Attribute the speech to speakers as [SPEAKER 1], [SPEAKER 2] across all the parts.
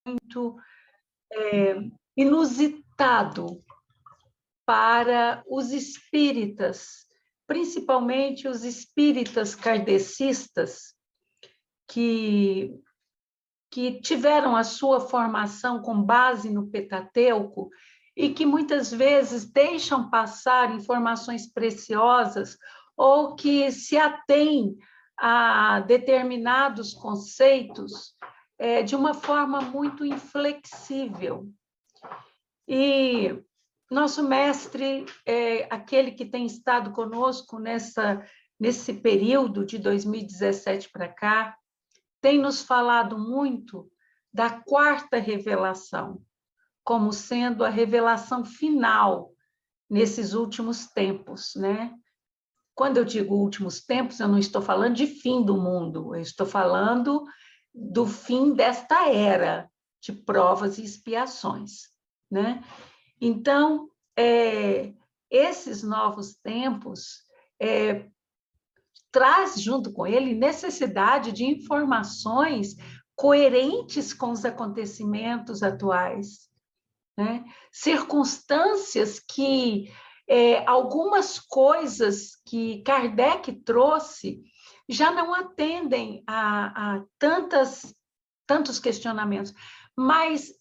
[SPEAKER 1] muito inusitado para os espíritas, principalmente os espíritas kardecistas, que tiveram a sua formação com base no Pentateuco e que muitas vezes deixam passar informações preciosas ou que se atêm a determinados conceitos de uma forma muito inflexível. E nosso mestre, aquele que tem estado conosco nesse período de 2017 para cá, tem nos falado muito da quarta revelação, como sendo a revelação final nesses últimos tempos, né? Quando eu digo últimos tempos, eu não estou falando de fim do mundo, eu estou falando do fim desta era de provas e expiações, né? Então, esses novos tempos traz junto com ele necessidade de informações coerentes com os acontecimentos atuais, né? Circunstâncias que algumas coisas que Kardec trouxe já não atendem a tantos questionamentos. Mas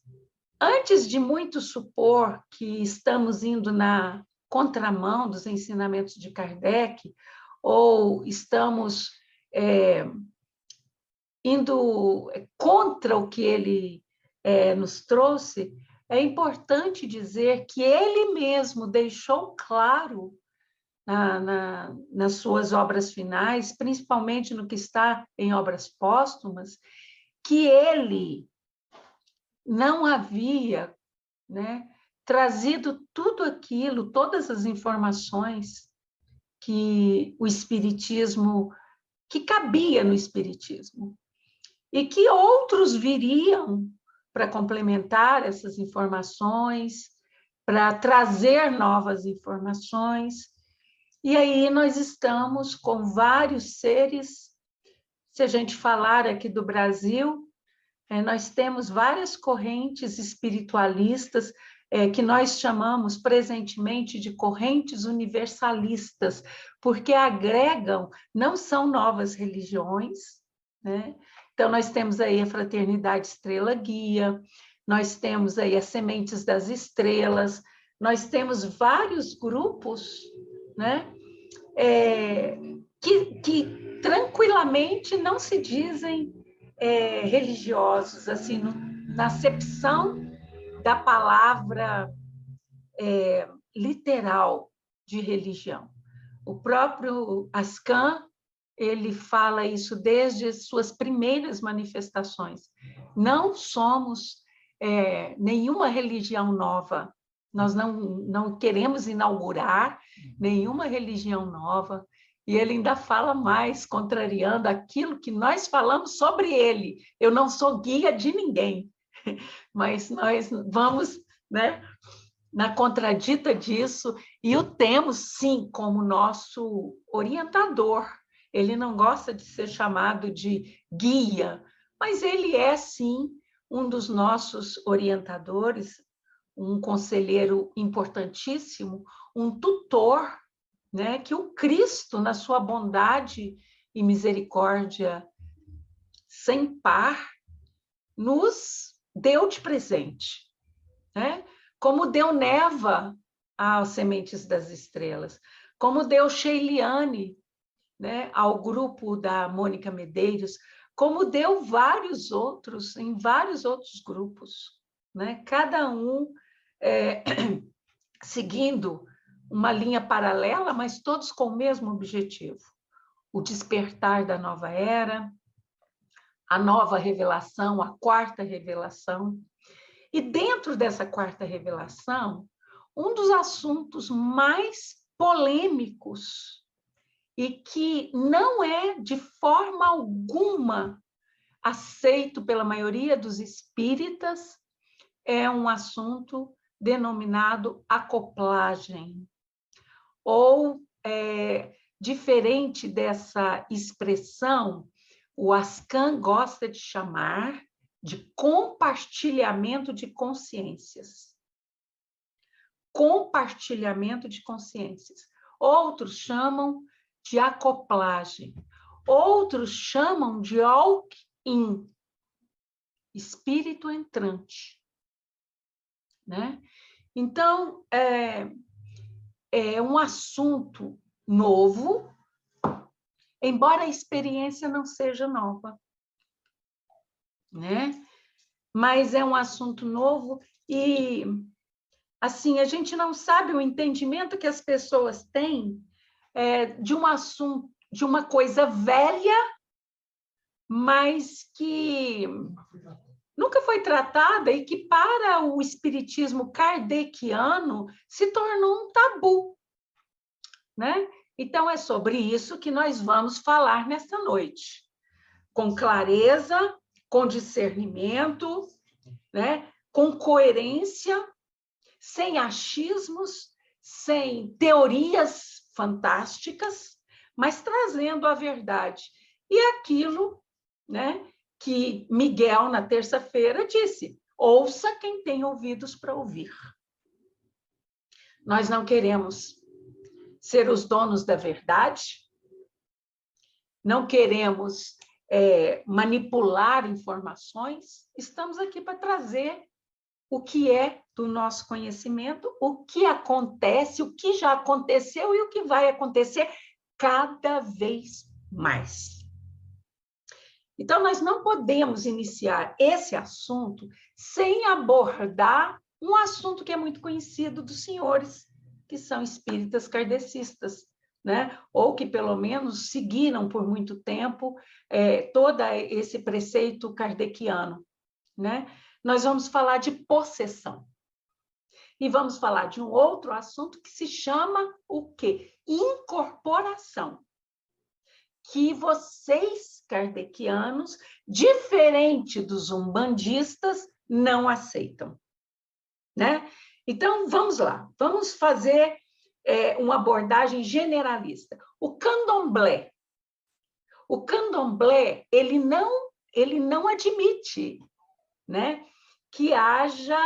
[SPEAKER 1] antes de muito supor que estamos indo na contramão dos ensinamentos de Kardec, ou estamos indo contra o que ele nos trouxe, é importante dizer que ele mesmo deixou claro nas suas obras finais, principalmente no que está em obras póstumas, que ele não havia, né, trazido tudo aquilo, todas as informações que o Espiritismo, que cabia no Espiritismo, e que outros viriam para complementar essas informações, para trazer novas informações. E aí nós estamos com vários seres, se a gente falar aqui do Brasil, nós temos várias correntes espiritualistas que nós chamamos presentemente de correntes universalistas, porque agregam, não são novas religiões, né? Então, nós temos aí a Fraternidade Estrela Guia, nós temos aí as Sementes das Estrelas, nós temos vários grupos, né? Que tranquilamente não se dizem religiosos, assim, na acepção da palavra literal de religião. O próprio Ascan, ele fala isso desde as suas primeiras manifestações. Não somos nenhuma religião nova, nós não queremos inaugurar nenhuma religião nova, e ele ainda fala mais, contrariando aquilo que nós falamos sobre ele. Eu não sou guia de ninguém, mas nós vamos, né, na contradita disso, e o temos, sim, como nosso orientador. Ele não gosta de ser chamado de guia, mas ele é, sim, um dos nossos orientadores, um conselheiro importantíssimo, um tutor, né, que o Cristo, na sua bondade e misericórdia sem par, nos deu de presente, né? Como deu Neva às Sementes das Estrelas, como deu Sheiliane, né, ao grupo da Mônica Medeiros, como deu vários outros, em vários outros grupos, né? Cada um seguindo uma linha paralela, mas todos com o mesmo objetivo: o despertar da nova era, a nova revelação, a quarta revelação. E dentro dessa quarta revelação, um dos assuntos mais polêmicos e que não é de forma alguma aceito pela maioria dos espíritas é um assunto denominado acoplagem, ou diferente dessa expressão, o Ascan gosta de chamar de compartilhamento de consciências. Compartilhamento de consciências. Outros chamam de acoplagem. Outros chamam de walk-in, espírito entrante, né? Então, é um assunto novo, embora a experiência não seja nova, né? Mas é um assunto novo e, assim, a gente não sabe o entendimento que as pessoas têm de um assunto, de uma coisa velha, mas que nunca foi tratada e que, para o espiritismo kardeciano, se tornou um tabu, né? Então, é sobre isso que nós vamos falar nesta noite, com clareza, com discernimento, né? Com coerência, sem achismos, sem teorias fantásticas, mas trazendo a verdade. E aquilo, né, que Miguel, na terça-feira, disse: ouça quem tem ouvidos para ouvir. Nós não queremos ser os donos da verdade, não queremos manipular informações, estamos aqui para trazer o que é do nosso conhecimento, o que acontece, o que já aconteceu e o que vai acontecer cada vez mais. Então, nós não podemos iniciar esse assunto sem abordar um assunto que é muito conhecido dos senhores, que são espíritas kardecistas, né? Ou que, pelo menos, seguiram por muito tempo todo esse preceito kardeciano, né? Nós vamos falar de possessão. E vamos falar de um outro assunto que se chama o quê? Incorporação. Que vocês, kardecianos, diferente dos umbandistas, não aceitam, né? Então, vamos lá. Vamos fazer uma abordagem generalista. O candomblé. O candomblé, ele não admite, né, que haja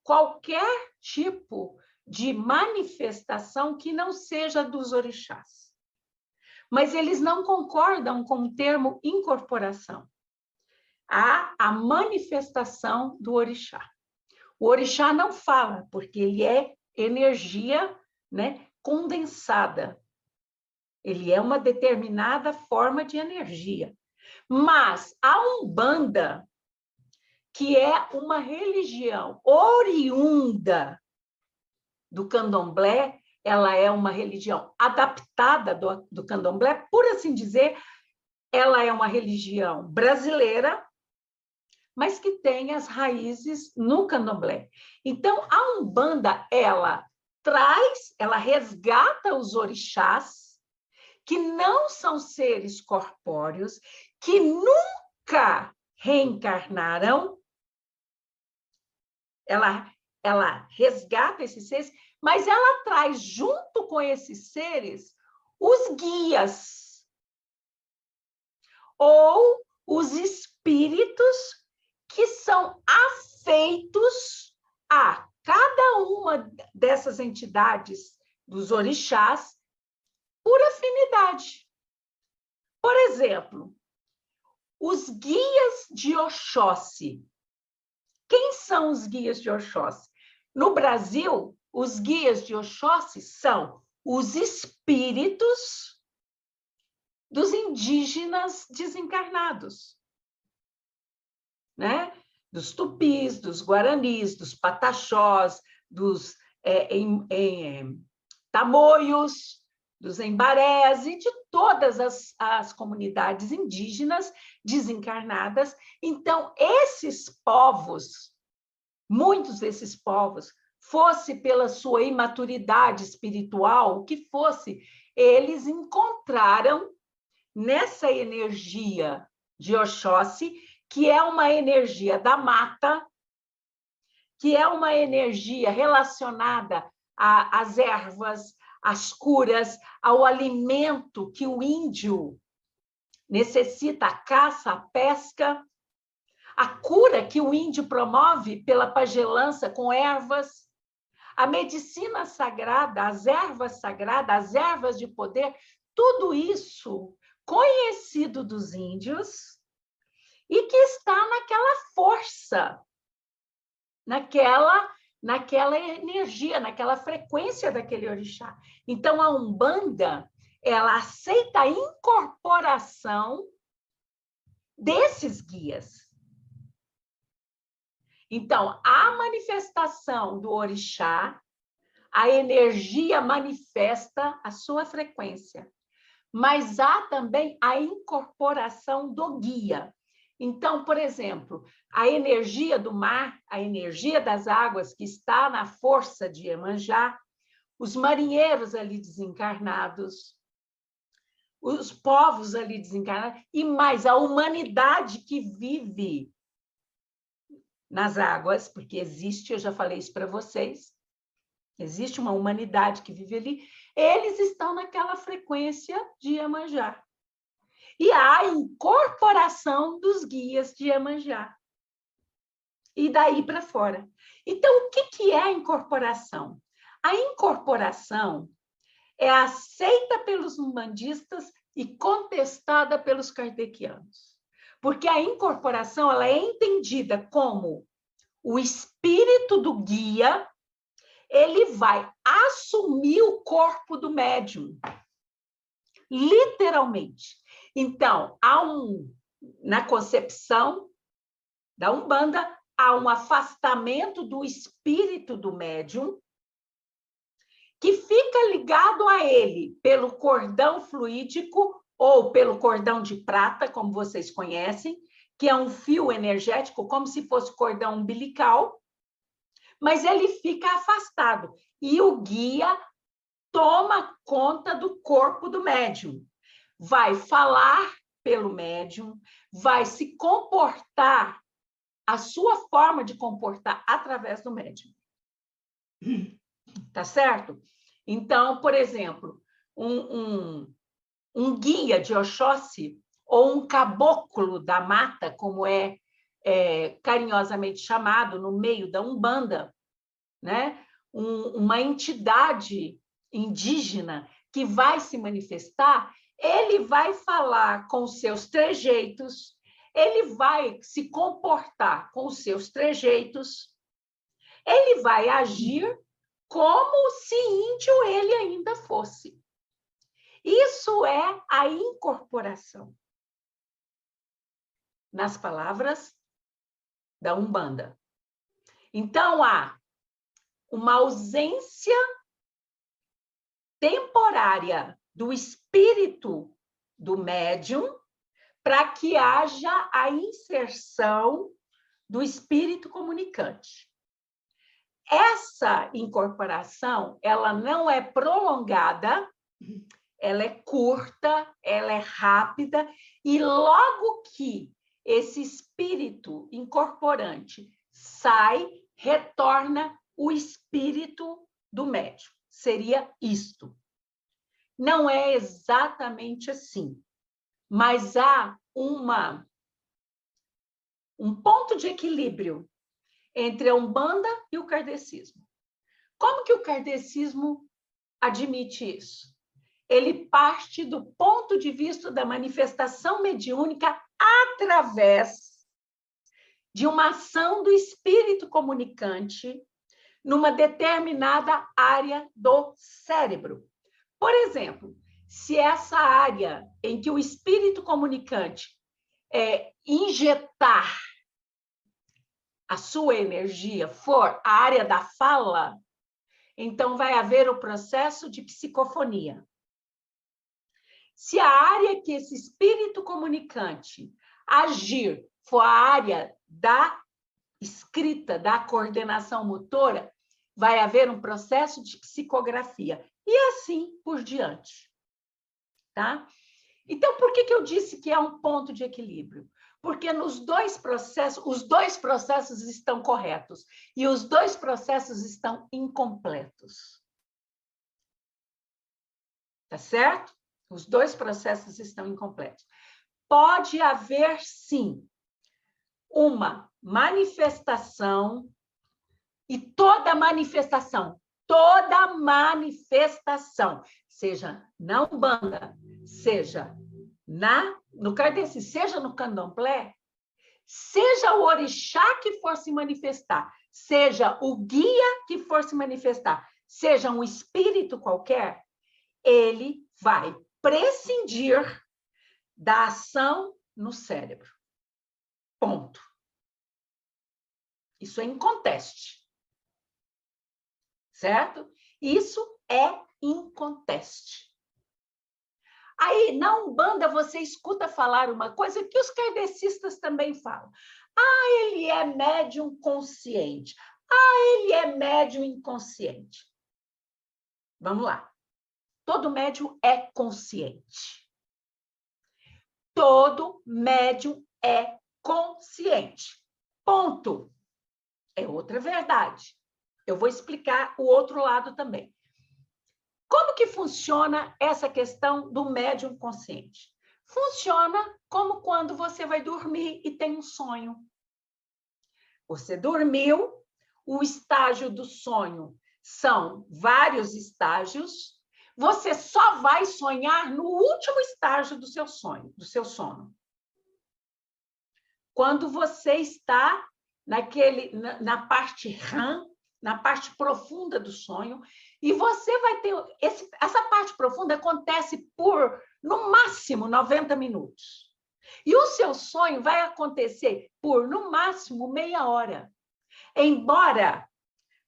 [SPEAKER 1] qualquer tipo de manifestação que não seja dos orixás. Mas eles não concordam com o termo incorporação. Há a manifestação do orixá. O orixá não fala, porque ele é energia, né, condensada. Ele é uma determinada forma de energia. Mas a Umbanda, que é uma religião oriunda do candomblé, ela é uma religião adaptada do candomblé, por assim dizer, ela é uma religião brasileira, mas que tem as raízes no candomblé. Então, a Umbanda, ela resgata os orixás, que não são seres corpóreos, que nunca reencarnaram. Ela resgata esses seres, mas ela traz junto com esses seres os guias, ou os espíritos que são afeitos a cada uma dessas entidades dos orixás por afinidade. Por exemplo, os guias de Oxóssi. Quem são os guias de Oxóssi? No Brasil, os guias de Oxóssi são os espíritos dos indígenas desencarnados, né? Dos tupis, dos guaranis, dos pataxós, dos tamoios, dos embarés e de todas as comunidades indígenas desencarnadas. Então, esses povos, muitos desses povos, fosse pela sua imaturidade espiritual, o que fosse, eles encontraram nessa energia de Oxóssi, que é uma energia da mata, que é uma energia relacionada às ervas, às curas, ao alimento que o índio necessita, a caça, a pesca, A cura que o índio promove pela pagelança com ervas, a medicina sagrada, as ervas sagradas, as ervas de poder, tudo isso conhecido dos índios e que está naquela força, naquela energia, naquela frequência daquele orixá. Então, a Umbanda, ela aceita a incorporação desses guias. Então, a manifestação do orixá, a energia manifesta a sua frequência, mas há também a incorporação do guia. Então, por exemplo, a energia do mar, a energia das águas que está na força de Iemanjá, os marinheiros ali desencarnados, os povos ali desencarnados, e mais a humanidade que vive nas águas, porque existe, eu já falei isso para vocês, existe uma humanidade que vive ali, eles estão naquela frequência de Iemanjá. E há a incorporação dos guias de Iemanjá. E daí para fora. Então, o que é a incorporação? A incorporação é aceita pelos umbandistas e contestada pelos kardecianos. Porque a incorporação ela é entendida como o espírito do guia, ele vai assumir o corpo do médium. Literalmente. Então, na concepção da Umbanda, há um afastamento do espírito do médium, que fica ligado a ele pelo cordão fluídico ou pelo cordão de prata, como vocês conhecem, que é um fio energético, como se fosse cordão umbilical, mas ele fica afastado. E o guia toma conta do corpo do médium. Vai falar pelo médium, vai se comportar, a sua forma de comportar através do médium. Tá certo? Então, por exemplo, um guia de Oxóssi ou um caboclo da mata, como é carinhosamente chamado no meio da Umbanda, né? Uma entidade indígena que vai se manifestar, ele vai falar com os seus trejeitos, ele vai se comportar com os seus trejeitos, ele vai agir como se índio ele ainda fosse. Isso é a incorporação. Nas palavras da Umbanda. Então, há uma ausência temporária do espírito do médium para que haja a inserção do espírito comunicante. Essa incorporação, ela não é prolongada, ela é curta, ela é rápida, e logo que esse espírito incorporante sai, retorna o espírito do médium. Seria isto. Não é exatamente assim, mas há um ponto de equilíbrio entre a Umbanda e o kardecismo. Como que o kardecismo admite isso? Ele parte do ponto de vista da manifestação mediúnica através de uma ação do espírito comunicante numa determinada área do cérebro. Por exemplo, se essa área em que o espírito comunicante injetar a sua energia for a área da fala, então vai haver o processo de psicofonia. Se a área que esse espírito comunicante agir for a área da escrita, da coordenação motora, vai haver um processo de psicografia. E assim por diante. Tá? Então, por que eu disse que é um ponto de equilíbrio? Porque nos dois processos, os dois processos estão corretos e os dois processos estão incompletos. Tá certo? Os dois processos estão incompletos. Pode haver, sim, uma manifestação, e toda manifestação, seja na Umbanda, seja no Kardeci, seja no Candomblé, seja o orixá que for se manifestar, seja o guia que for se manifestar, seja um espírito qualquer, ele vai prescindir da ação no cérebro. Ponto. Isso é inconteste. Certo? Isso é inconteste. Aí, na Umbanda, você escuta falar uma coisa que os kardecistas também falam. Ah, ele é médium consciente. Ah, ele é médium inconsciente. Vamos lá. Todo médium é consciente. Todo médium é consciente. Ponto. É outra verdade. Eu vou explicar o outro lado também. Como que funciona essa questão do médium consciente? Funciona como quando você vai dormir e tem um sonho. Você dormiu, o estágio do sonho são vários estágios, você só vai sonhar no último estágio do seu sonho, do seu sono. Quando você está na parte REM, na parte profunda do sonho, e você vai ter... essa parte profunda acontece por, no máximo, 90 minutos. E o seu sonho vai acontecer por, no máximo, meia hora. Embora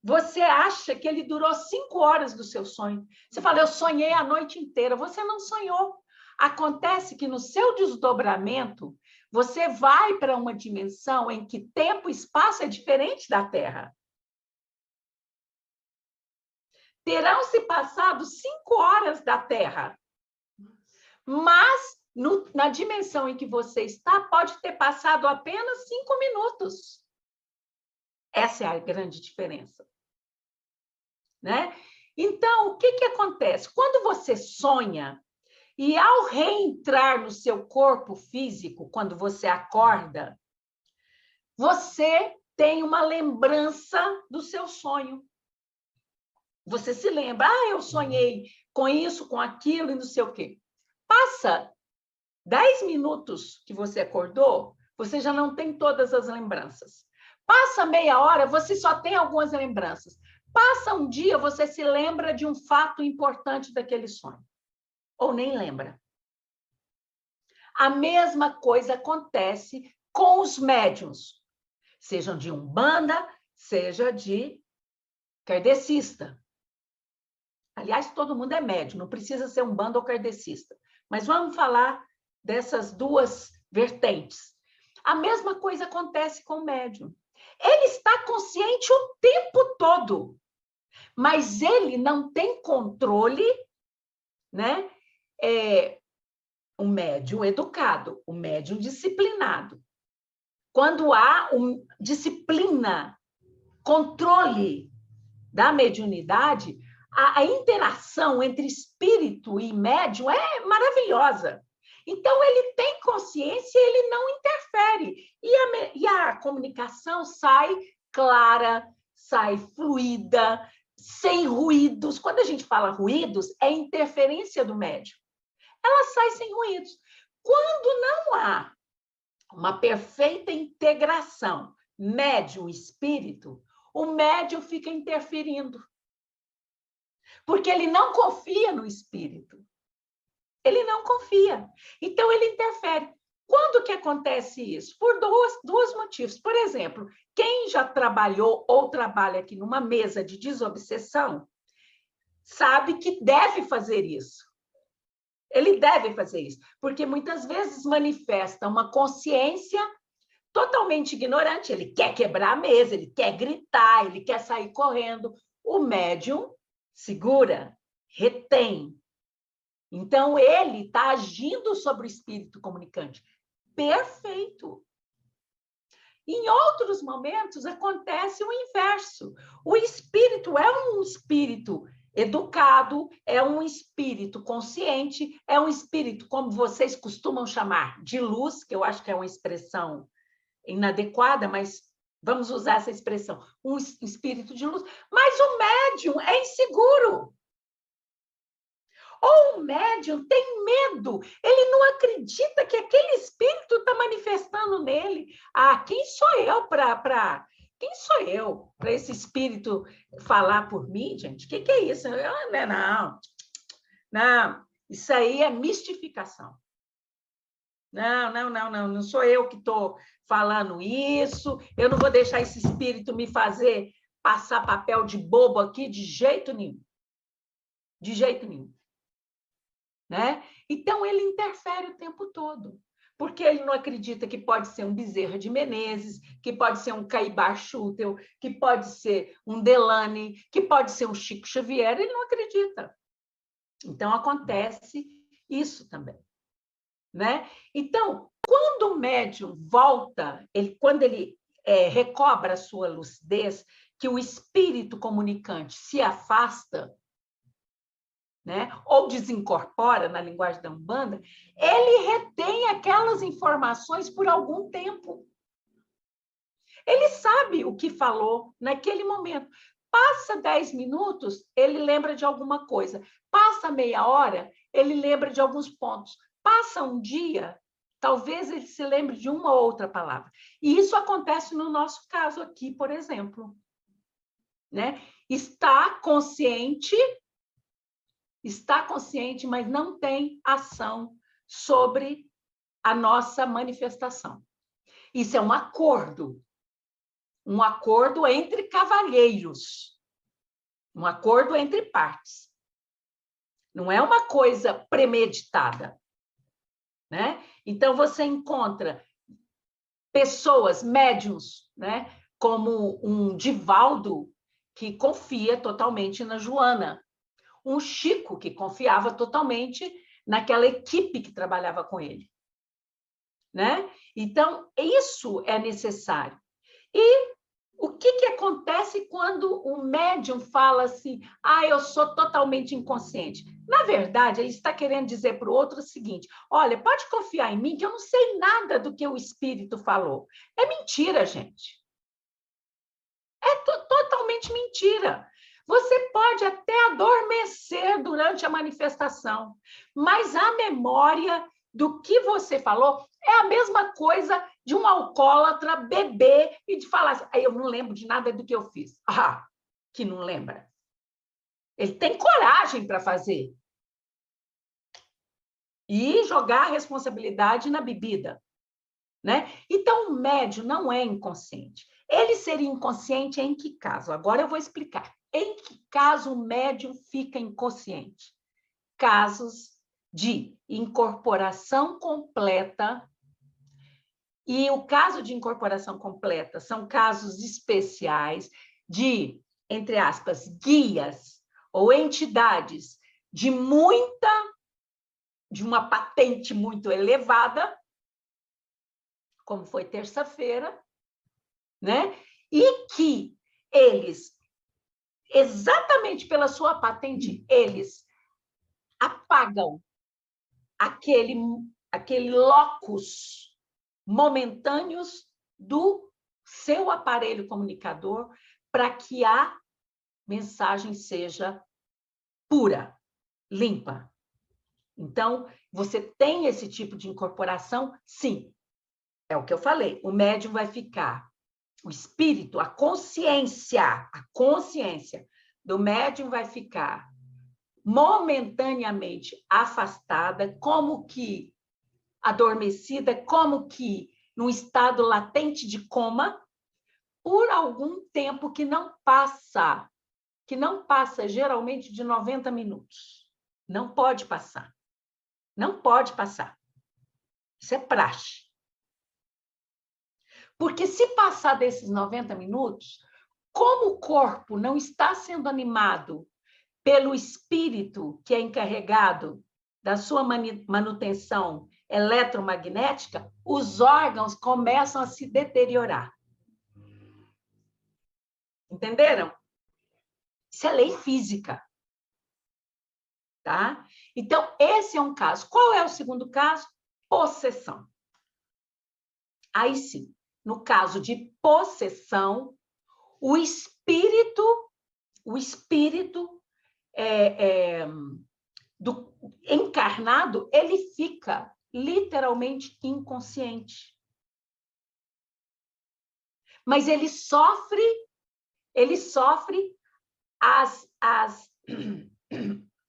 [SPEAKER 1] você ache que ele durou 5 horas do seu sonho. Você fala, eu sonhei a noite inteira. Você não sonhou. Acontece que no seu desdobramento, você vai para uma dimensão em que tempo e espaço é diferente da Terra. Terão se passado 5 horas da Terra. Mas, na dimensão em que você está, pode ter passado apenas 5 minutos. Essa é a grande diferença. Né? Então, o que acontece? Quando você sonha, e ao reentrar no seu corpo físico, quando você acorda, você tem uma lembrança do seu sonho. Você se lembra, eu sonhei com isso, com aquilo e não sei o quê. Passa 10 minutos que você acordou, você já não tem todas as lembranças. Passa meia hora, você só tem algumas lembranças. Passa um dia, você se lembra de um fato importante daquele sonho. Ou nem lembra. A mesma coisa acontece com os médiuns, sejam de Umbanda, seja de kardecista. Aliás, todo mundo é médium, não precisa ser Umbanda ou kardecista. Mas vamos falar dessas duas vertentes. A mesma coisa acontece com o médium. Ele está consciente o tempo todo, mas ele não tem controle, né? O médium educado, o médium disciplinado. Quando há disciplina, controle da mediunidade, a interação entre espírito e médium é maravilhosa. Então, ele tem consciência e ele não interfere. E a comunicação sai clara, sai fluida, sem ruídos. Quando a gente fala ruídos, é interferência do médium. Ela sai sem ruídos. Quando não há uma perfeita integração médium-espírito, o médium fica interferindo. Porque ele não confia no espírito. Ele não confia. Então, ele interfere. Quando que acontece isso? Por dois motivos. Por exemplo, quem já trabalhou ou trabalha aqui numa mesa de desobsessão, sabe que deve fazer isso. Ele deve fazer isso, porque muitas vezes manifesta uma consciência totalmente ignorante. Ele quer quebrar a mesa, ele quer gritar, ele quer sair correndo. O médium segura, retém. Então, ele está agindo sobre o espírito comunicante. Perfeito. Em outros momentos, acontece o inverso. O espírito é um espírito educado, é um espírito consciente, é um espírito, como vocês costumam chamar, de luz, que eu acho que é uma expressão inadequada, mas vamos usar essa expressão, um espírito de luz, mas o médium é inseguro. Ou o médium tem medo, ele não acredita que aquele espírito está manifestando nele. Ah, quem sou eu para esse espírito falar por mim, gente? O que é isso? Não, isso aí é mistificação. Não sou eu que estou falando isso, eu não vou deixar esse espírito me fazer passar papel de bobo aqui de jeito nenhum. De jeito nenhum. Né? Então, ele interfere o tempo todo, porque ele não acredita que pode ser um Bezerra de Menezes, que pode ser um Caibar Schutel, que pode ser um Delane, que pode ser um Chico Xavier, ele não acredita. Então, acontece isso também. Né? Então, quando o médium volta, quando ele recobra a sua lucidez, que o espírito comunicante se afasta, né? Ou desincorpora, na linguagem da Umbanda, ele retém aquelas informações por algum tempo. Ele sabe o que falou naquele momento. Passa 10 minutos, ele lembra de alguma coisa. Passa meia hora, ele lembra de alguns pontos. Passa um dia, talvez ele se lembre de uma ou outra palavra. E isso acontece no nosso caso aqui, por exemplo. Né? Está consciente, mas não tem ação sobre a nossa manifestação. Isso é um acordo entre cavalheiros, um acordo entre partes. Não é uma coisa premeditada. Né? Então, você encontra pessoas, médiuns, né? Como um Divaldo, que confia totalmente na Joana, um Chico, que confiava totalmente naquela equipe que trabalhava com ele. Né? Então, isso é necessário. E o que acontece quando o médium fala assim, eu sou totalmente inconsciente? Na verdade, ele está querendo dizer para o outro o seguinte, olha, pode confiar em mim que eu não sei nada do que o espírito falou. É mentira, gente. É totalmente mentira. Você pode até adormecer durante a manifestação, mas a memória do que você falou é a mesma coisa de um alcoólatra beber e de falar assim, eu não lembro de nada do que eu fiz. Que não lembra. Ele tem coragem para fazer. E jogar a responsabilidade na bebida. Né? Então, o médium não é inconsciente. Ele seria inconsciente em que caso? Agora eu vou explicar. Em que caso o médium fica inconsciente? Casos de incorporação completa. E o caso de incorporação completa são casos especiais de, entre aspas, guias ou entidades de uma patente muito elevada, como foi terça-feira, né? E que eles, exatamente pela sua patente, eles apagam aquele locus momentâneos do seu aparelho comunicador para que a mensagem seja pura, limpa. Então, você tem esse tipo de incorporação? Sim. É o que eu falei. O médium vai ficar, o espírito, a consciência do médium vai ficar momentaneamente afastada, como que adormecida, como que num estado latente de coma, por algum tempo que não passa geralmente de 90 minutos. Não pode passar. Não pode passar. Isso é praxe. Porque se passar desses 90 minutos, como o corpo não está sendo animado pelo espírito que é encarregado da sua manutenção eletromagnética, os órgãos começam a se deteriorar. Entenderam? Isso é lei física. Tá? Então, esse é um caso. Qual é o segundo caso? Possessão. Aí sim, no caso de possessão, o espírito do encarnado, ele fica literalmente inconsciente. Mas ele sofre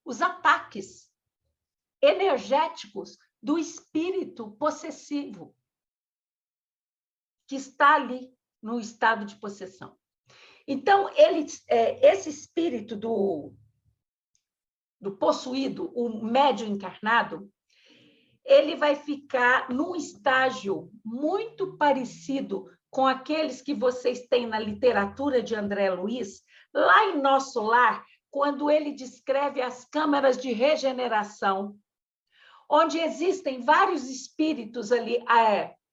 [SPEAKER 1] os ataques energéticos do espírito possessivo que está ali no estado de possessão. Então, esse espírito do possuído, o médium encarnado, ele vai ficar num estágio muito parecido com aqueles que vocês têm na literatura de André Luiz, lá em Nosso Lar, quando ele descreve as câmaras de regeneração, onde existem vários espíritos ali,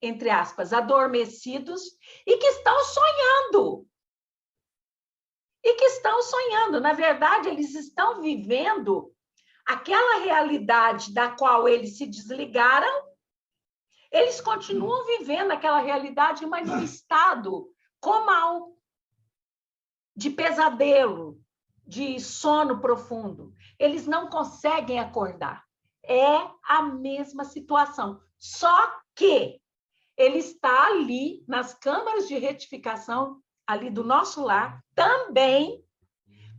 [SPEAKER 1] entre aspas, adormecidos, e que estão sonhando. Na verdade, eles estão vivendo aquela realidade da qual eles se desligaram, eles continuam vivendo aquela realidade, mas num estado comal, de pesadelo, de sono profundo. Eles não conseguem acordar. É a mesma situação, só que ele está ali nas câmaras de retificação, ali do Nosso Lar, também,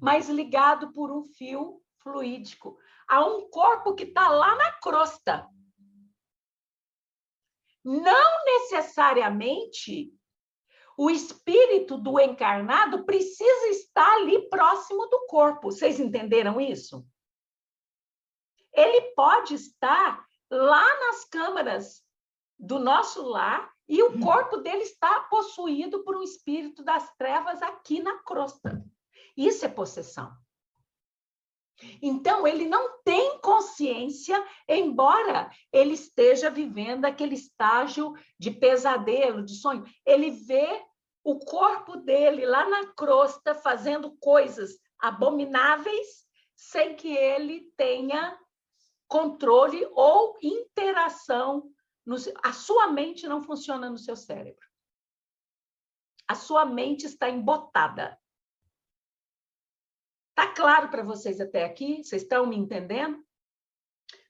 [SPEAKER 1] mas ligado por um fio fluídico, a um corpo que está lá na crosta. Não necessariamente o espírito do encarnado precisa estar ali próximo do corpo. Vocês entenderam isso? Ele pode estar lá nas câmaras do Nosso Lar e o corpo dele está possuído por um espírito das trevas aqui na crosta. Isso é possessão. Então, ele não tem consciência, embora ele esteja vivendo aquele estágio de pesadelo, de sonho. Ele vê o corpo dele lá na crosta fazendo coisas abomináveis sem que ele tenha controle ou interação. A sua mente não funciona no seu cérebro. A sua mente está embotada. Está claro para vocês até aqui? Vocês estão me entendendo?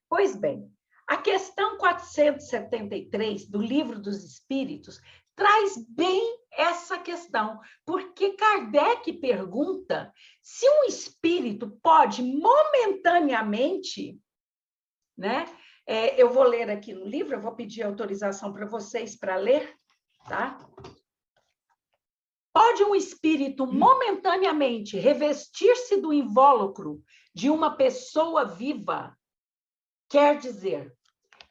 [SPEAKER 1] Pois bem, a questão 473 do Livro dos Espíritos traz bem essa questão, porque Kardec pergunta se um espírito pode momentaneamente, né? Eu vou ler aqui no livro, eu vou pedir autorização para vocês para ler, tá? Pode um espírito momentaneamente revestir-se do invólucro de uma pessoa viva, quer dizer,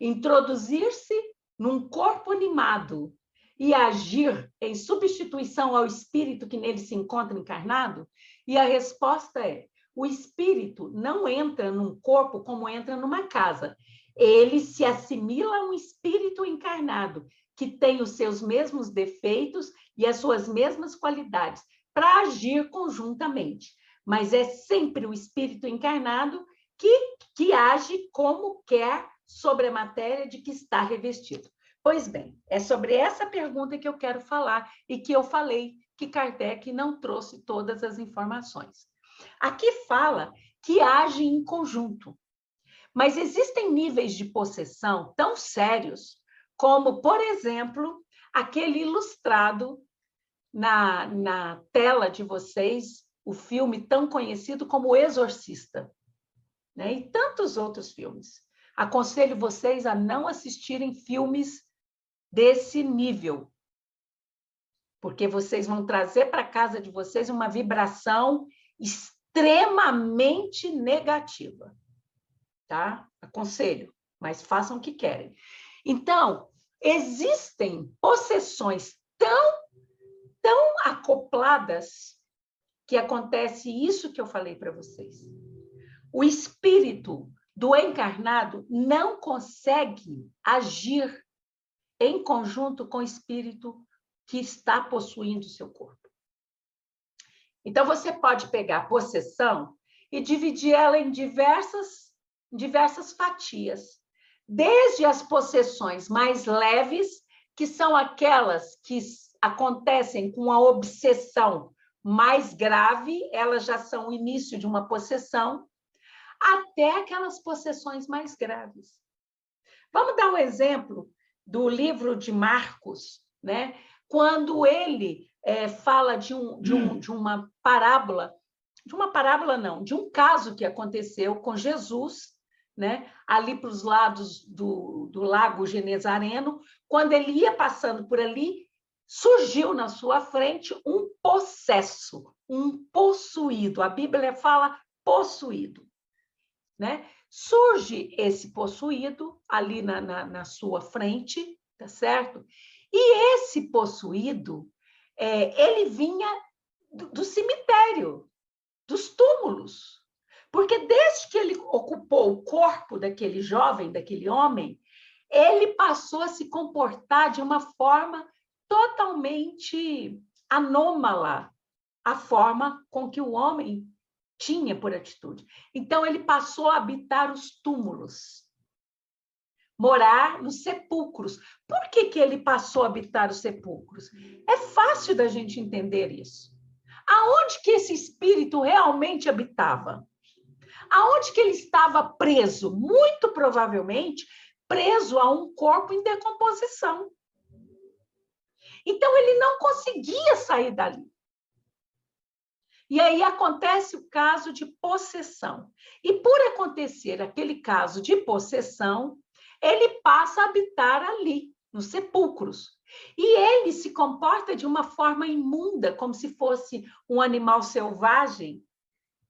[SPEAKER 1] introduzir-se num corpo animado e agir em substituição ao espírito que nele se encontra encarnado? E a resposta é: o espírito não entra num corpo como entra numa casa. Ele se assimila a um espírito encarnado, que tem os seus mesmos defeitos e as suas mesmas qualidades, para agir conjuntamente. Mas é sempre o espírito encarnado que age como quer sobre a matéria de que está revestido. Pois bem, é sobre essa pergunta que eu quero falar e que eu falei que Kardec não trouxe todas as informações. Aqui fala que age em conjunto, mas existem níveis de possessão tão sérios como, por exemplo, aquele ilustrado na tela de vocês, o filme tão conhecido como O Exorcista, né? E tantos outros filmes. Aconselho vocês a não assistirem filmes desse nível, porque vocês vão trazer para casa de vocês uma vibração extremamente negativa, tá? Aconselho, mas façam o que querem. Então, existem possessões tão acopladas que acontece isso que eu falei para vocês. O espírito do encarnado não consegue agir em conjunto com o espírito que está possuindo o seu corpo. Então, você pode pegar a possessão e dividir ela em diversas fatias. Desde as possessões mais leves, que são aquelas que acontecem com a obsessão mais grave, elas já são o início de uma possessão, até aquelas possessões mais graves. Vamos dar um exemplo do livro de Marcos, né? Quando ele fala de uma parábola, de um caso que aconteceu com Jesus, né? Ali para os lados do Lago Genezareno, quando ele ia passando por ali, surgiu na sua frente um possesso, um possuído. A Bíblia fala possuído, né? Surge esse possuído ali na sua frente, tá certo? E esse possuído, ele vinha do cemitério, dos túmulos, porque desde que ele ocupou o corpo daquele jovem, daquele homem, ele passou a se comportar de uma forma totalmente anômala, a forma com que o homem tinha por atitude. Então, ele passou a habitar os túmulos, morar nos sepulcros. Por que ele passou a habitar os sepulcros? É fácil da gente entender isso. Aonde que esse espírito realmente habitava? Aonde que ele estava preso? Muito provavelmente preso a um corpo em decomposição. Então, ele não conseguia sair dali. E aí acontece o caso de possessão. E por acontecer aquele caso de possessão, ele passa a habitar ali, nos sepulcros. E ele se comporta de uma forma imunda, como se fosse um animal selvagem,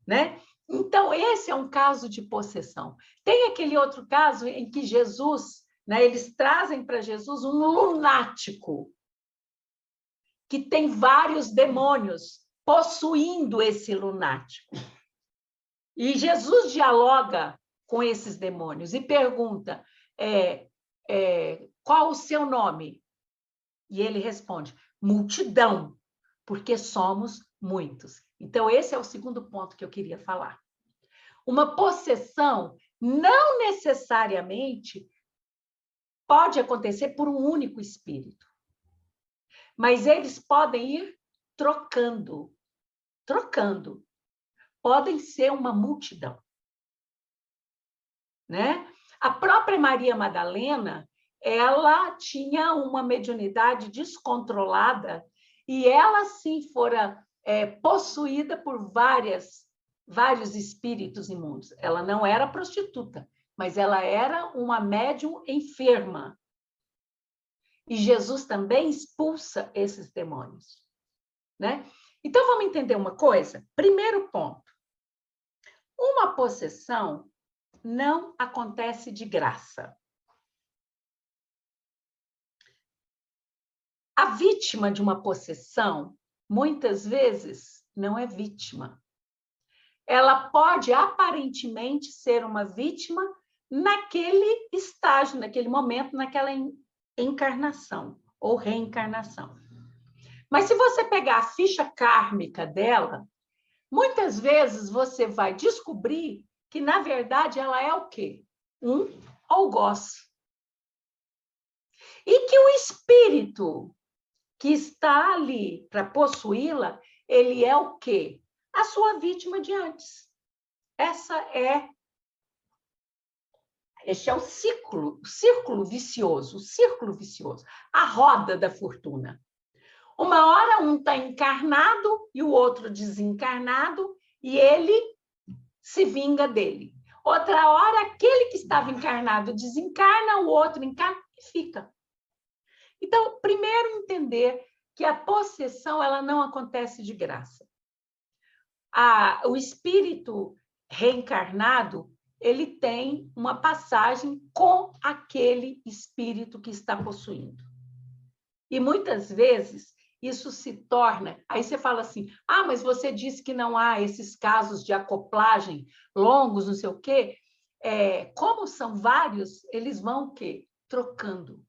[SPEAKER 1] né? Então, esse é um caso de possessão. Tem aquele outro caso em que Jesus, né, eles trazem para Jesus um lunático, que tem vários demônios possuindo esse lunático. E Jesus dialoga com esses demônios e pergunta, qual o seu nome? E ele responde, multidão, porque somos muitos. Então, esse é o segundo ponto que eu queria falar. Uma possessão não necessariamente pode acontecer por um único espírito, mas eles podem ir trocando. Podem ser uma multidão, né? A própria Maria Madalena, ela tinha uma mediunidade descontrolada e ela, sim, fora possuída por vários espíritos imundos. Ela não era prostituta, mas ela era uma médium enferma. E Jesus também expulsa esses demônios, né? Então, vamos entender uma coisa? Primeiro ponto. Uma possessão não acontece de graça. A vítima de uma possessão, muitas vezes, não é vítima. Ela pode, aparentemente, ser uma vítima naquele estágio, naquele momento, naquela encarnação ou reencarnação. Mas se você pegar a ficha kármica dela, muitas vezes você vai descobrir que, na verdade, ela é o quê? Um algoz. E que o espírito que está ali para possuí-la, ele é o quê? A sua vítima de antes. Este é o círculo vicioso, a roda da fortuna. Uma hora um está encarnado e o outro desencarnado, e ele se vinga dele. Outra hora, aquele que estava encarnado desencarna, o outro encarna e fica. Então, primeiro entender que a possessão ela não acontece de graça. O espírito reencarnado, ele tem uma passagem com aquele espírito que está possuindo. E muitas vezes isso se torna... Aí você fala assim, mas você disse que não há esses casos de acoplagem longos, não sei o quê. Como são vários, eles vão o quê? Trocando.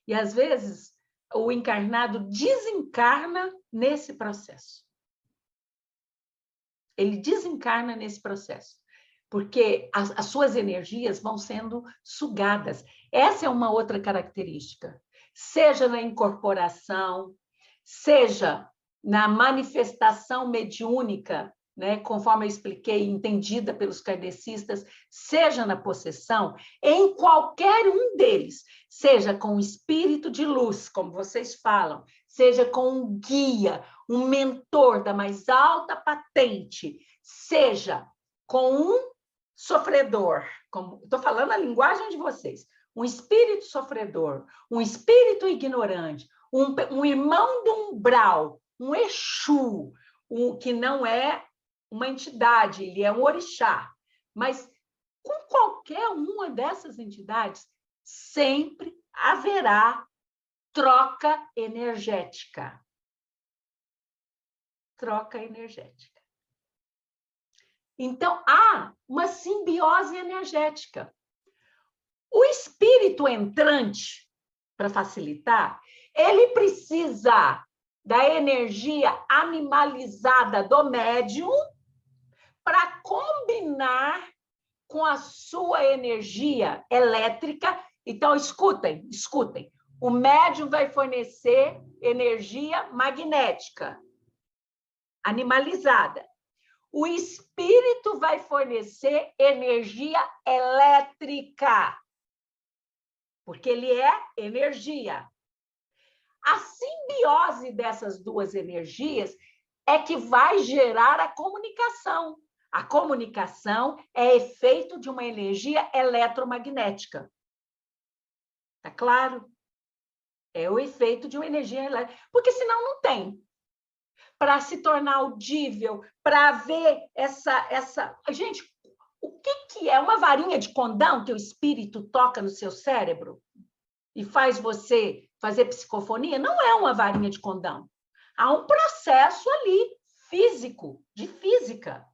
[SPEAKER 1] E, às vezes, o encarnado desencarna nesse processo. Ele desencarna nesse processo. porque as suas energias vão sendo sugadas. Essa é uma outra característica. Seja na incorporação, seja na manifestação mediúnica, né, conforme eu expliquei, entendida pelos kardecistas, seja na possessão, em qualquer um deles, seja com um espírito de luz, como vocês falam, seja com um guia, um mentor da mais alta patente, seja com um sofredor, como estou falando a linguagem de vocês, um espírito sofredor, um espírito ignorante, um irmão do umbral, um Exu, que não é uma entidade, ele é um orixá. Mas com qualquer uma dessas entidades, sempre haverá troca energética. Troca energética. Então, há uma simbiose energética. O espírito entrante, para facilitar, ele precisa da energia animalizada do médium para combinar com a sua energia elétrica. Então, escutem. O médium vai fornecer energia magnética, animalizada. O espírito vai fornecer energia elétrica, porque ele é energia. A simbiose dessas duas energias é que vai gerar a comunicação. A comunicação é efeito de uma energia eletromagnética. Tá claro? É o efeito de uma energia elétrica. Porque senão não tem. Para se tornar audível, para ver essa... Gente, o que é uma varinha de condão que o espírito toca no seu cérebro e faz você fazer psicofonia? Não é uma varinha de condão. Há um processo ali físico, de física.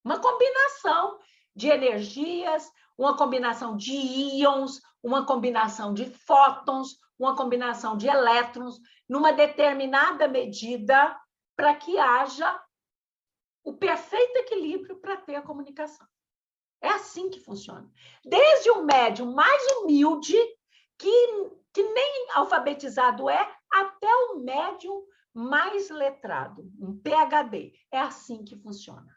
[SPEAKER 1] Uma combinação de energias, uma combinação de íons, uma combinação de fótons, uma combinação de elétrons, numa determinada medida, para que haja o perfeito equilíbrio para ter a comunicação. É assim que funciona. Desde o médium mais humilde, que nem alfabetizado é, até o médium mais letrado, um PhD. É assim que funciona.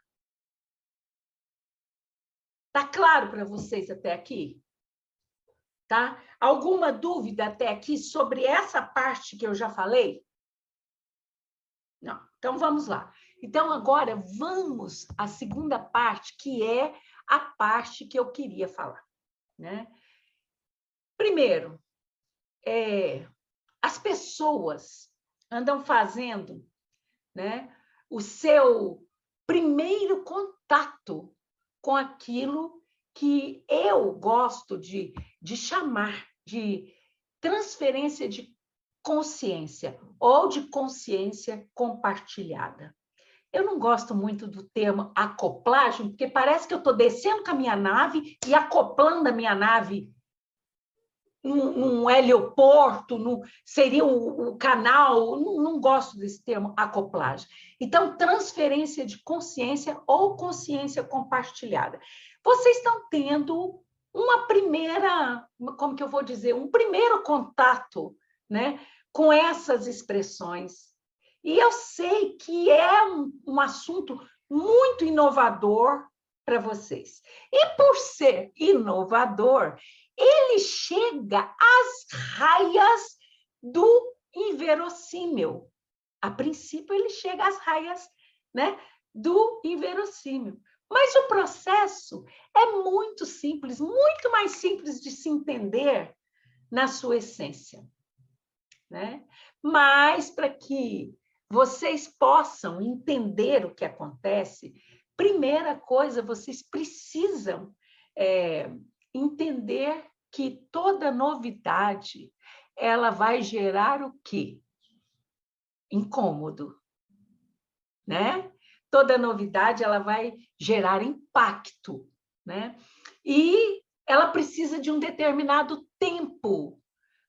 [SPEAKER 1] Tá claro para vocês até aqui? Tá? Alguma dúvida até aqui sobre essa parte que eu já falei? Não. Então, vamos lá. Então, agora, vamos à segunda parte, que é a parte que eu queria falar, né? Primeiro, as pessoas andam fazendo, né, o seu primeiro contato com aquilo que eu gosto de chamar de transferência de consciência ou de consciência compartilhada. Eu não gosto muito do termo acoplagem, porque parece que eu estou descendo com a minha nave e acoplando a minha nave num helioporto, seria o canal. Não gosto desse termo acoplagem. Então, transferência de consciência ou consciência compartilhada. Vocês estão tendo uma primeira, como que eu vou dizer, um primeiro contato, né, com essas expressões. E eu sei que é um assunto muito inovador para vocês. E por ser inovador, ele chega às raias do inverossímil. A princípio, ele chega às raias, né, do inverossímil. Mas o processo é muito simples, muito mais simples de se entender na sua essência, né? Mas, para que vocês possam entender o que acontece, primeira coisa, vocês precisam entender que toda novidade ela vai gerar o quê? Incômodo, né? Toda novidade ela vai gerar impacto, né? E ela precisa de um determinado tempo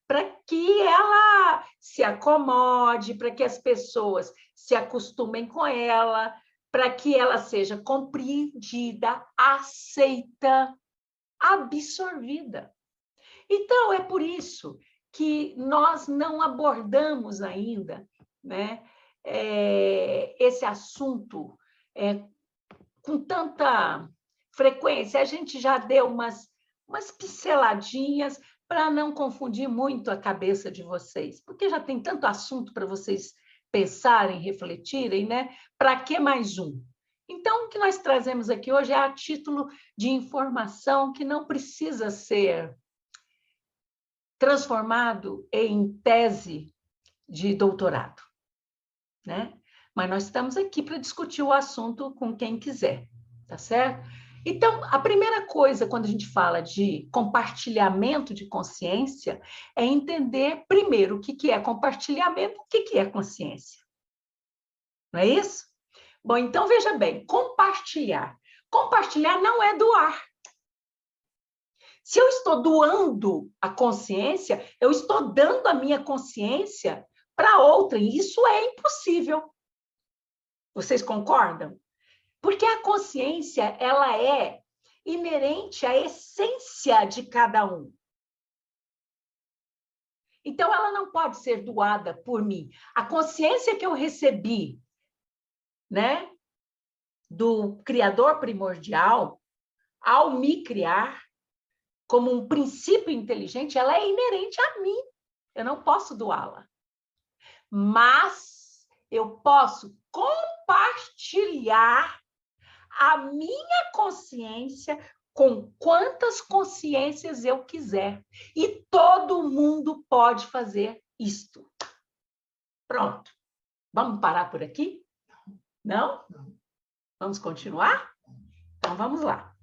[SPEAKER 1] para que ela se acomode, para que as pessoas se acostumem com ela, para que ela seja compreendida, aceita, absorvida. Então, é por isso que nós não abordamos ainda, né, esse assunto com tanta frequência. A gente já deu umas pinceladinhas para não confundir muito a cabeça de vocês, porque já tem tanto assunto para vocês pensarem, refletirem, né? Para que mais um? Então, o que nós trazemos aqui hoje é a título de informação que não precisa ser transformado em tese de doutorado, né? Mas nós estamos aqui para discutir o assunto com quem quiser, tá certo? Então, a primeira coisa, quando a gente fala de compartilhamento de consciência, é entender, primeiro, o que é compartilhamento, o que é consciência. Não é isso? Bom, então, veja bem, compartilhar. Compartilhar não é doar. Se eu estou doando a consciência, eu estou dando a minha consciência para outra, e isso é impossível. Vocês concordam? Porque a consciência, ela é inerente à essência de cada um. Então, ela não pode ser doada por mim. A consciência que eu recebi, né, do Criador primordial, ao me criar como um princípio inteligente, ela é inerente a mim. Eu não posso doá-la. Mas eu posso compartilhar a minha consciência com quantas consciências eu quiser. E todo mundo pode fazer isto. Pronto. Vamos parar por aqui? Não? Vamos continuar? Então, vamos lá.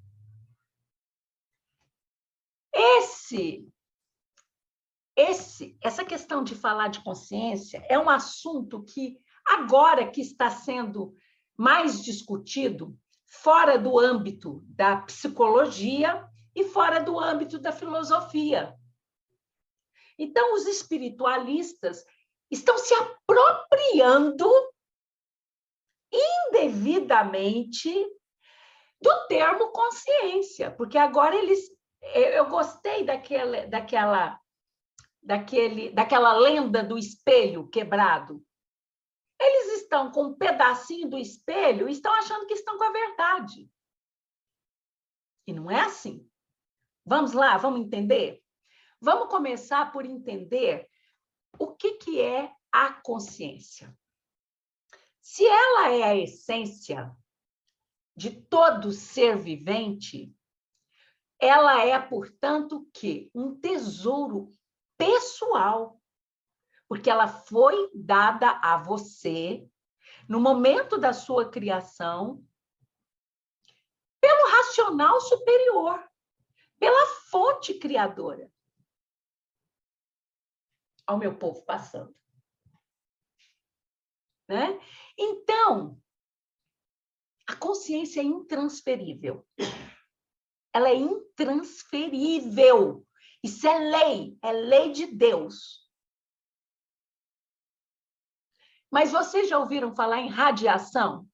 [SPEAKER 1] Essa questão de falar de consciência é um assunto que, agora que está sendo mais discutido, fora do âmbito da psicologia e fora do âmbito da filosofia. Então, os espiritualistas estão se apropriando indevidamente do termo consciência, porque agora eu gostei daquela lenda do espelho quebrado. Eles estão com um pedacinho do espelho e estão achando que estão com a verdade. E não é assim. Vamos lá, vamos entender? Vamos começar por entender o que é a consciência. Se ela é a essência de todo ser vivente, ela é, portanto, um tesouro pessoal, porque ela foi dada a você no momento da sua criação pelo racional superior, pela fonte criadora. Ao meu povo passando. Né? Então, a consciência é intransferível. Ela é intransferível. Isso é lei de Deus. Mas vocês já ouviram falar em radiação?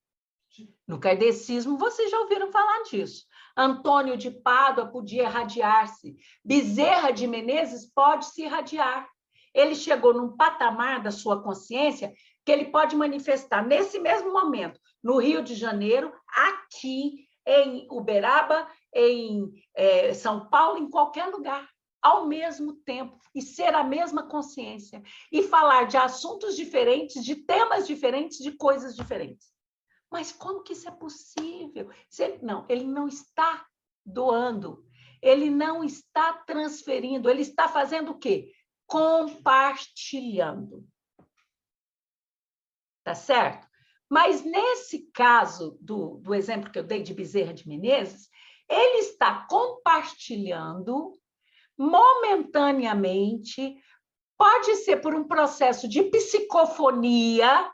[SPEAKER 1] No kardecismo, vocês já ouviram falar disso. Antônio de Pádua podia irradiar-se. Bezerra de Menezes pode se irradiar. Ele chegou num patamar da sua consciência que ele pode manifestar nesse mesmo momento, no Rio de Janeiro, aqui, em Uberaba, em São Paulo, em qualquer lugar, ao mesmo tempo, e ser a mesma consciência, e falar de assuntos diferentes, de temas diferentes, de coisas diferentes. Mas como que isso é possível? Ele não está doando, ele não está transferindo, ele está fazendo o quê? Compartilhando. Tá certo? Mas nesse caso do exemplo que eu dei de Bezerra de Menezes, ele está compartilhando momentaneamente, pode ser por um processo de psicofonia,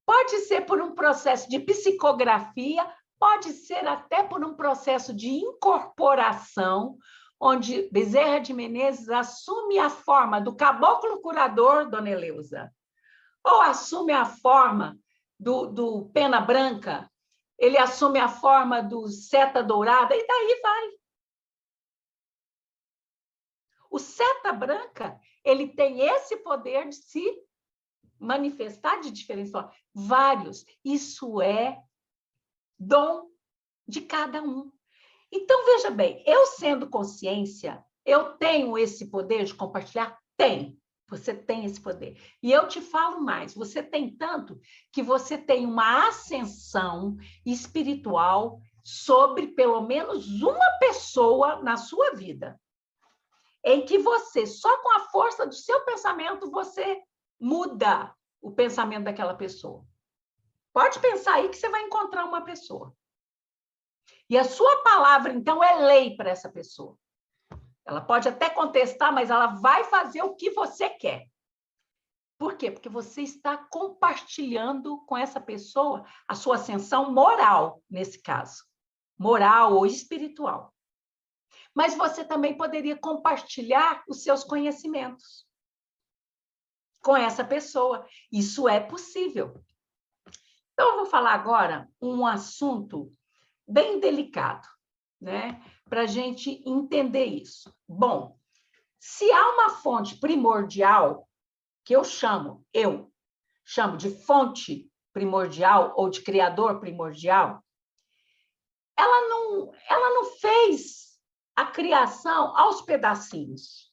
[SPEAKER 1] pode ser por um processo de psicografia, pode ser até por um processo de incorporação, onde Bezerra de Menezes assume a forma do caboclo curador, Dona Eleusa, ou assume a forma do pena branca, ele assume a forma do seta dourada, e daí vai. O seta branca, ele tem esse poder de se manifestar de diferentes formas. Vários. Isso é dom de cada um. Então, veja bem, eu sendo consciência, eu tenho esse poder de compartilhar? Tem. Você tem esse poder. E eu te falo mais, você tem tanto que você tem uma ascensão espiritual sobre pelo menos uma pessoa na sua vida, em que você, só com a força do seu pensamento, você muda o pensamento daquela pessoa. Pode pensar aí que você vai encontrar uma pessoa. E a sua palavra, então, é lei para essa pessoa. Ela pode até contestar, mas ela vai fazer o que você quer. Por quê? Porque você está compartilhando com essa pessoa a sua ascensão moral, nesse caso. Moral ou espiritual. Mas você também poderia compartilhar os seus conhecimentos com essa pessoa. Isso é possível. Então, eu vou falar agora um assunto bem delicado, né? Para a gente entender isso. Bom, se há uma fonte primordial, que eu chamo de fonte primordial ou de criador primordial, ela não fez a criação aos pedacinhos,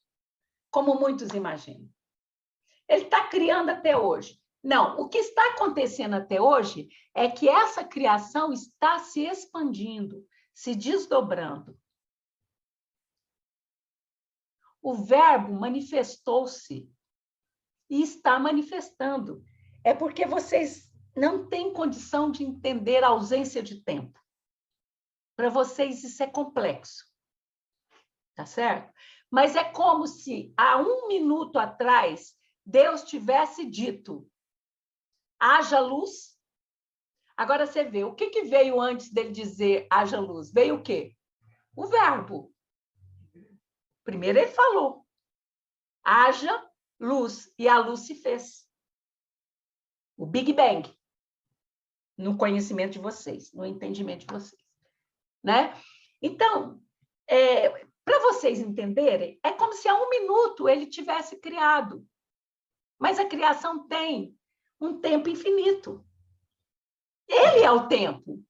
[SPEAKER 1] como muitos imaginam. Ele está criando até hoje. Não, o que está acontecendo até hoje é que essa criação está se expandindo, se desdobrando. O verbo manifestou-se e está manifestando. É porque vocês não têm condição de entender a ausência de tempo. Para vocês isso é complexo. Tá certo? Mas é como se há 1 minuto atrás Deus tivesse dito: haja luz. Agora você vê, o que veio antes dele dizer haja luz? Veio o quê? O verbo. Primeiro ele falou: haja luz, e a luz se fez. O Big Bang. No conhecimento de vocês, no entendimento de vocês. Né? Então, para vocês entenderem, é como se há 1 minuto ele tivesse criado. Mas a criação tem um tempo infinito. Ele é o tempo.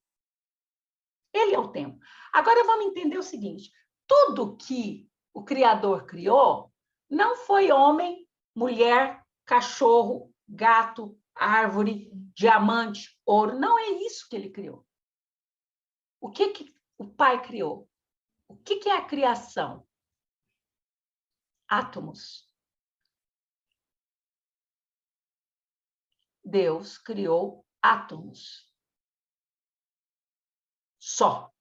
[SPEAKER 1] Ele é o tempo. Agora vamos entender o seguinte: tudo que o Criador criou não foi homem, mulher, cachorro, gato, árvore, diamante, ouro. Não é isso que ele criou. O que o Pai criou? O que é a criação? Átomos. Deus criou átomos. Só.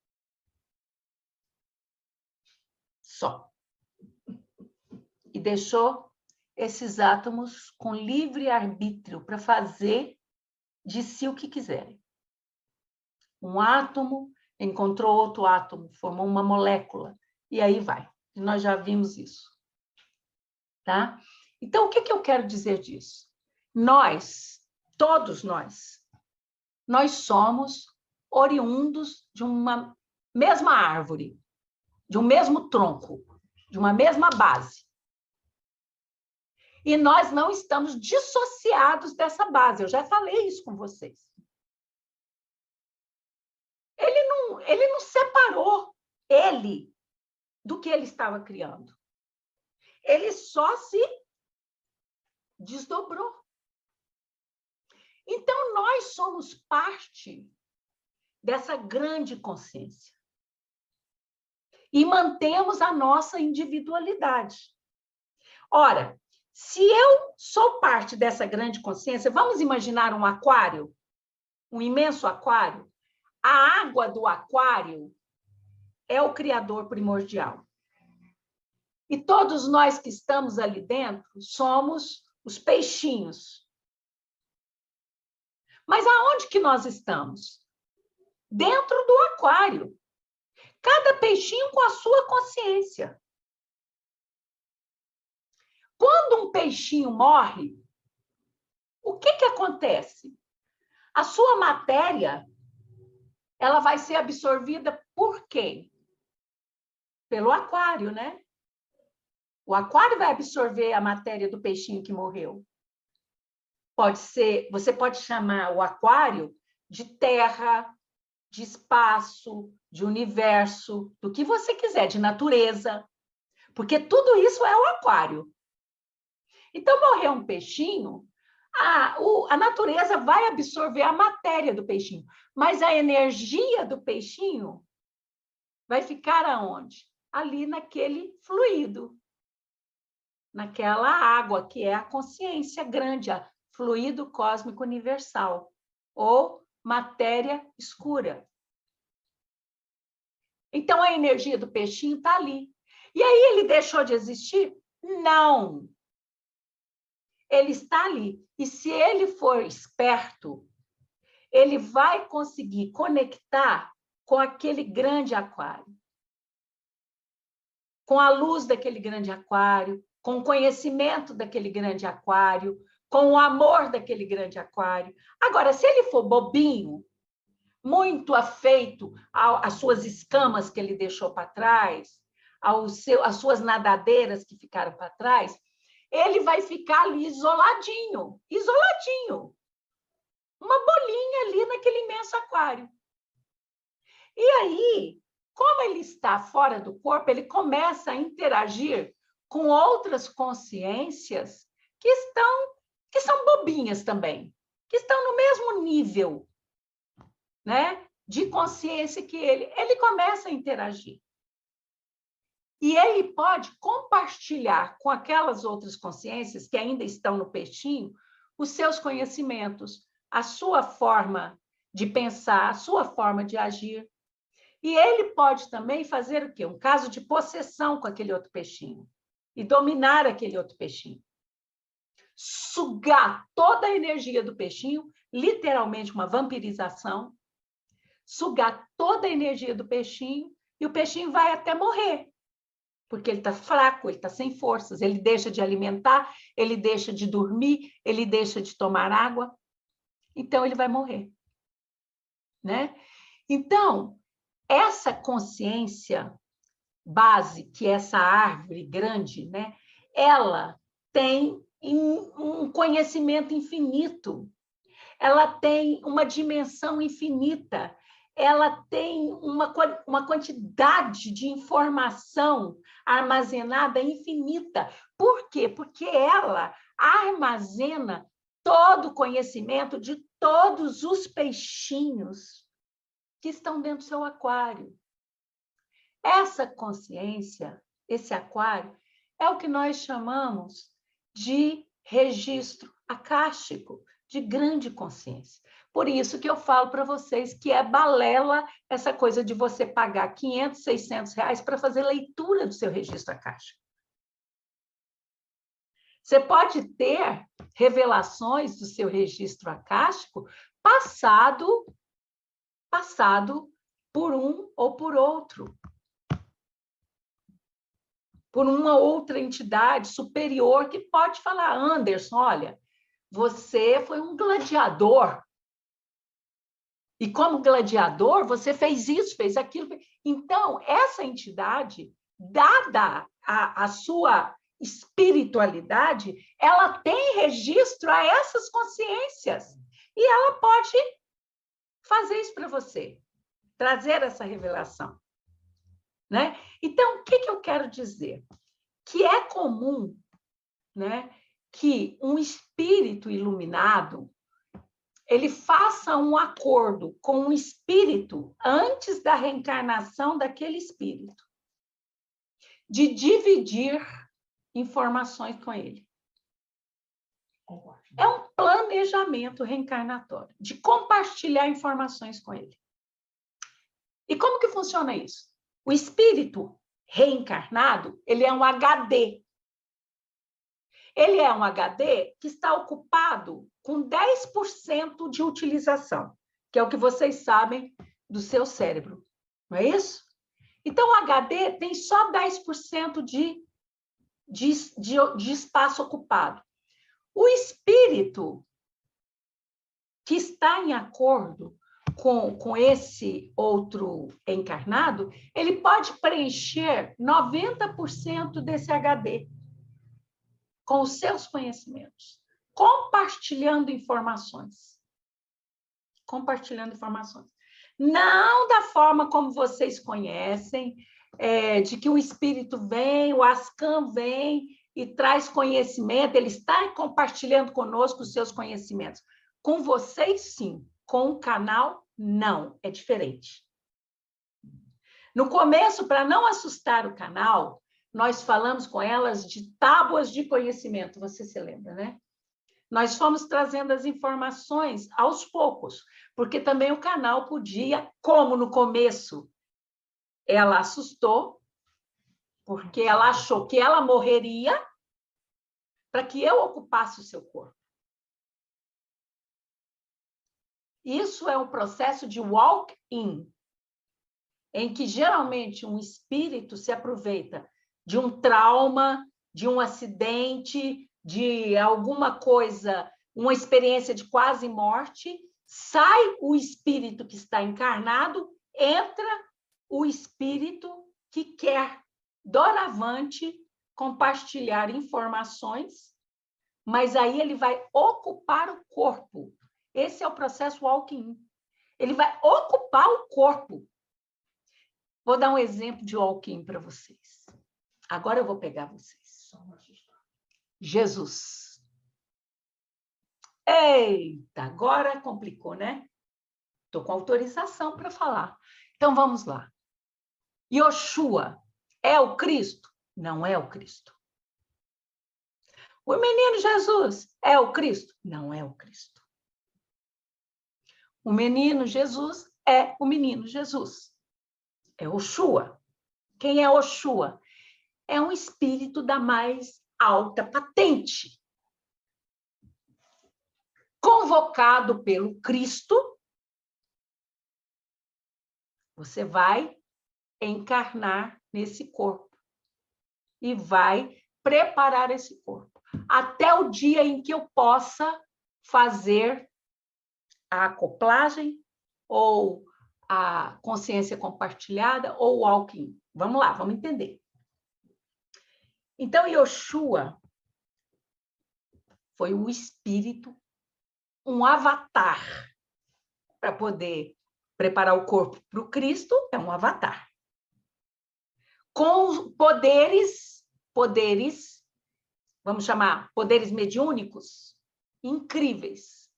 [SPEAKER 1] Só. E deixou esses átomos com livre arbítrio para fazer de si o que quiserem. Um átomo encontrou outro átomo, formou uma molécula, e aí vai. E nós já vimos isso. Tá? Então, o que eu quero dizer disso? Nós, todos nós somos oriundos de uma mesma árvore, de um mesmo tronco, de uma mesma base. E nós não estamos dissociados dessa base. Eu já falei isso com vocês. Ele não separou ele do que ele estava criando. Ele só se desdobrou. Então, nós somos parte dessa grande consciência. E mantemos a nossa individualidade. Ora, se eu sou parte dessa grande consciência, vamos imaginar um aquário, um imenso aquário. A água do aquário é o criador primordial. E todos nós que estamos ali dentro somos os peixinhos. Mas aonde que nós estamos? Dentro do aquário. Cada peixinho com a sua consciência. Quando um peixinho morre, o que acontece? A sua matéria, ela vai ser absorvida por quem? Pelo aquário, né? O aquário vai absorver a matéria do peixinho que morreu. Pode ser, você pode chamar o aquário de terra, de espaço, de universo, do que você quiser, de natureza, porque tudo isso é o aquário. Então, morrer um peixinho, a natureza vai absorver a matéria do peixinho, mas a energia do peixinho vai ficar aonde? Ali naquele fluido, naquela água, que é a consciência grande, a fluido cósmico universal, ou matéria escura. Então, a energia do peixinho está ali. E aí, ele deixou de existir? Não. Ele está ali. E se ele for esperto, ele vai conseguir conectar com aquele grande aquário, com a luz daquele grande aquário, com o conhecimento daquele grande aquário, com o amor daquele grande aquário. Agora, se ele for bobinho, muito afeito às suas escamas que ele deixou para trás, às suas nadadeiras que ficaram para trás, ele vai ficar ali isoladinho, isoladinho. Uma bolinha ali naquele imenso aquário. E aí, como ele está fora do corpo, ele começa a interagir com outras consciências que são bobinhas também, que estão no mesmo nível, né, de consciência que ele começa a interagir. E ele pode compartilhar com aquelas outras consciências que ainda estão no peixinho os seus conhecimentos, a sua forma de pensar, a sua forma de agir. E ele pode também fazer o quê? Um caso de possessão com aquele outro peixinho e dominar aquele outro peixinho. Sugar toda a energia do peixinho, literalmente uma vampirização, sugar toda a energia do peixinho e o peixinho vai até morrer, porque ele está fraco, ele está sem forças, ele deixa de alimentar, ele deixa de dormir, ele deixa de tomar água, então ele vai morrer, né? Então, essa consciência base, que é essa árvore grande, né? Ela tem um conhecimento infinito, ela tem uma dimensão infinita, ela tem uma quantidade de informação armazenada infinita. Por quê? Porque ela armazena todo o conhecimento de todos os peixinhos que estão dentro do seu aquário. Essa consciência, esse aquário, é o que nós chamamos de registro acástico, de grande consciência. Por isso que eu falo para vocês que é balela essa coisa de você pagar 500, 600 reais para fazer leitura do seu registro acástico. Você pode ter revelações do seu registro acástico passado por um ou por outro, por uma outra entidade superior que pode falar: Anderson, olha, você foi um gladiador. E como gladiador, você fez isso, fez aquilo. Então, essa entidade, dada a sua espiritualidade, ela tem registro a essas consciências. E ela pode fazer isso para você, trazer essa revelação, né? Então, o que eu quero dizer? Que é comum, né, que um espírito iluminado ele faça um acordo com um espírito antes da reencarnação daquele espírito, de dividir informações com ele. É um planejamento reencarnatório, de compartilhar informações com ele. E como que funciona isso? O espírito reencarnado, ele é um HD. Ele é um HD que está ocupado com 10% de utilização, que é o que vocês sabem do seu cérebro, não é isso? Então, o HD tem só 10% de espaço ocupado. O espírito que está em acordo com esse outro encarnado, ele pode preencher 90% desse HD com os seus conhecimentos, compartilhando informações. Compartilhando informações. Não da forma como vocês conhecem, de que o espírito vem, o Ascan vem e traz conhecimento, ele está compartilhando conosco os seus conhecimentos. Com vocês, sim. Com o canal, não. É diferente. No começo, para não assustar o canal, nós falamos com elas de tábuas de conhecimento. Você se lembra, né? Nós fomos trazendo as informações aos poucos, porque também o canal podia, como no começo ela assustou, porque ela achou que ela morreria para que eu ocupasse o seu corpo. Isso é um processo de walk-in, em que geralmente um espírito se aproveita de um trauma, de um acidente, de alguma coisa, uma experiência de quase morte, sai o espírito que está encarnado, entra o espírito que quer, doravante, compartilhar informações, mas aí ele vai ocupar o corpo. Esse é o processo walk-in. Ele vai ocupar o corpo. Vou dar um exemplo de walk-in para vocês. Agora eu vou pegar vocês. Jesus. Eita, agora complicou, né? Estou com autorização para falar. Então, vamos lá. Yoshua é o Cristo? Não é o Cristo. O menino Jesus é o Cristo? Não é o Cristo. O menino Jesus é o menino Jesus. É Oxua. Quem é Oxua? É um espírito da mais alta patente. Convocado pelo Cristo, você vai encarnar nesse corpo e vai preparar esse corpo até o dia em que eu possa fazer a acoplagem ou a consciência compartilhada ou o walk-in. Vamos lá, vamos entender. Então, Yoshua foi o espírito, um avatar para poder preparar o corpo para o Cristo, é um avatar. Com poderes, vamos chamar poderes mediúnicos, incríveis.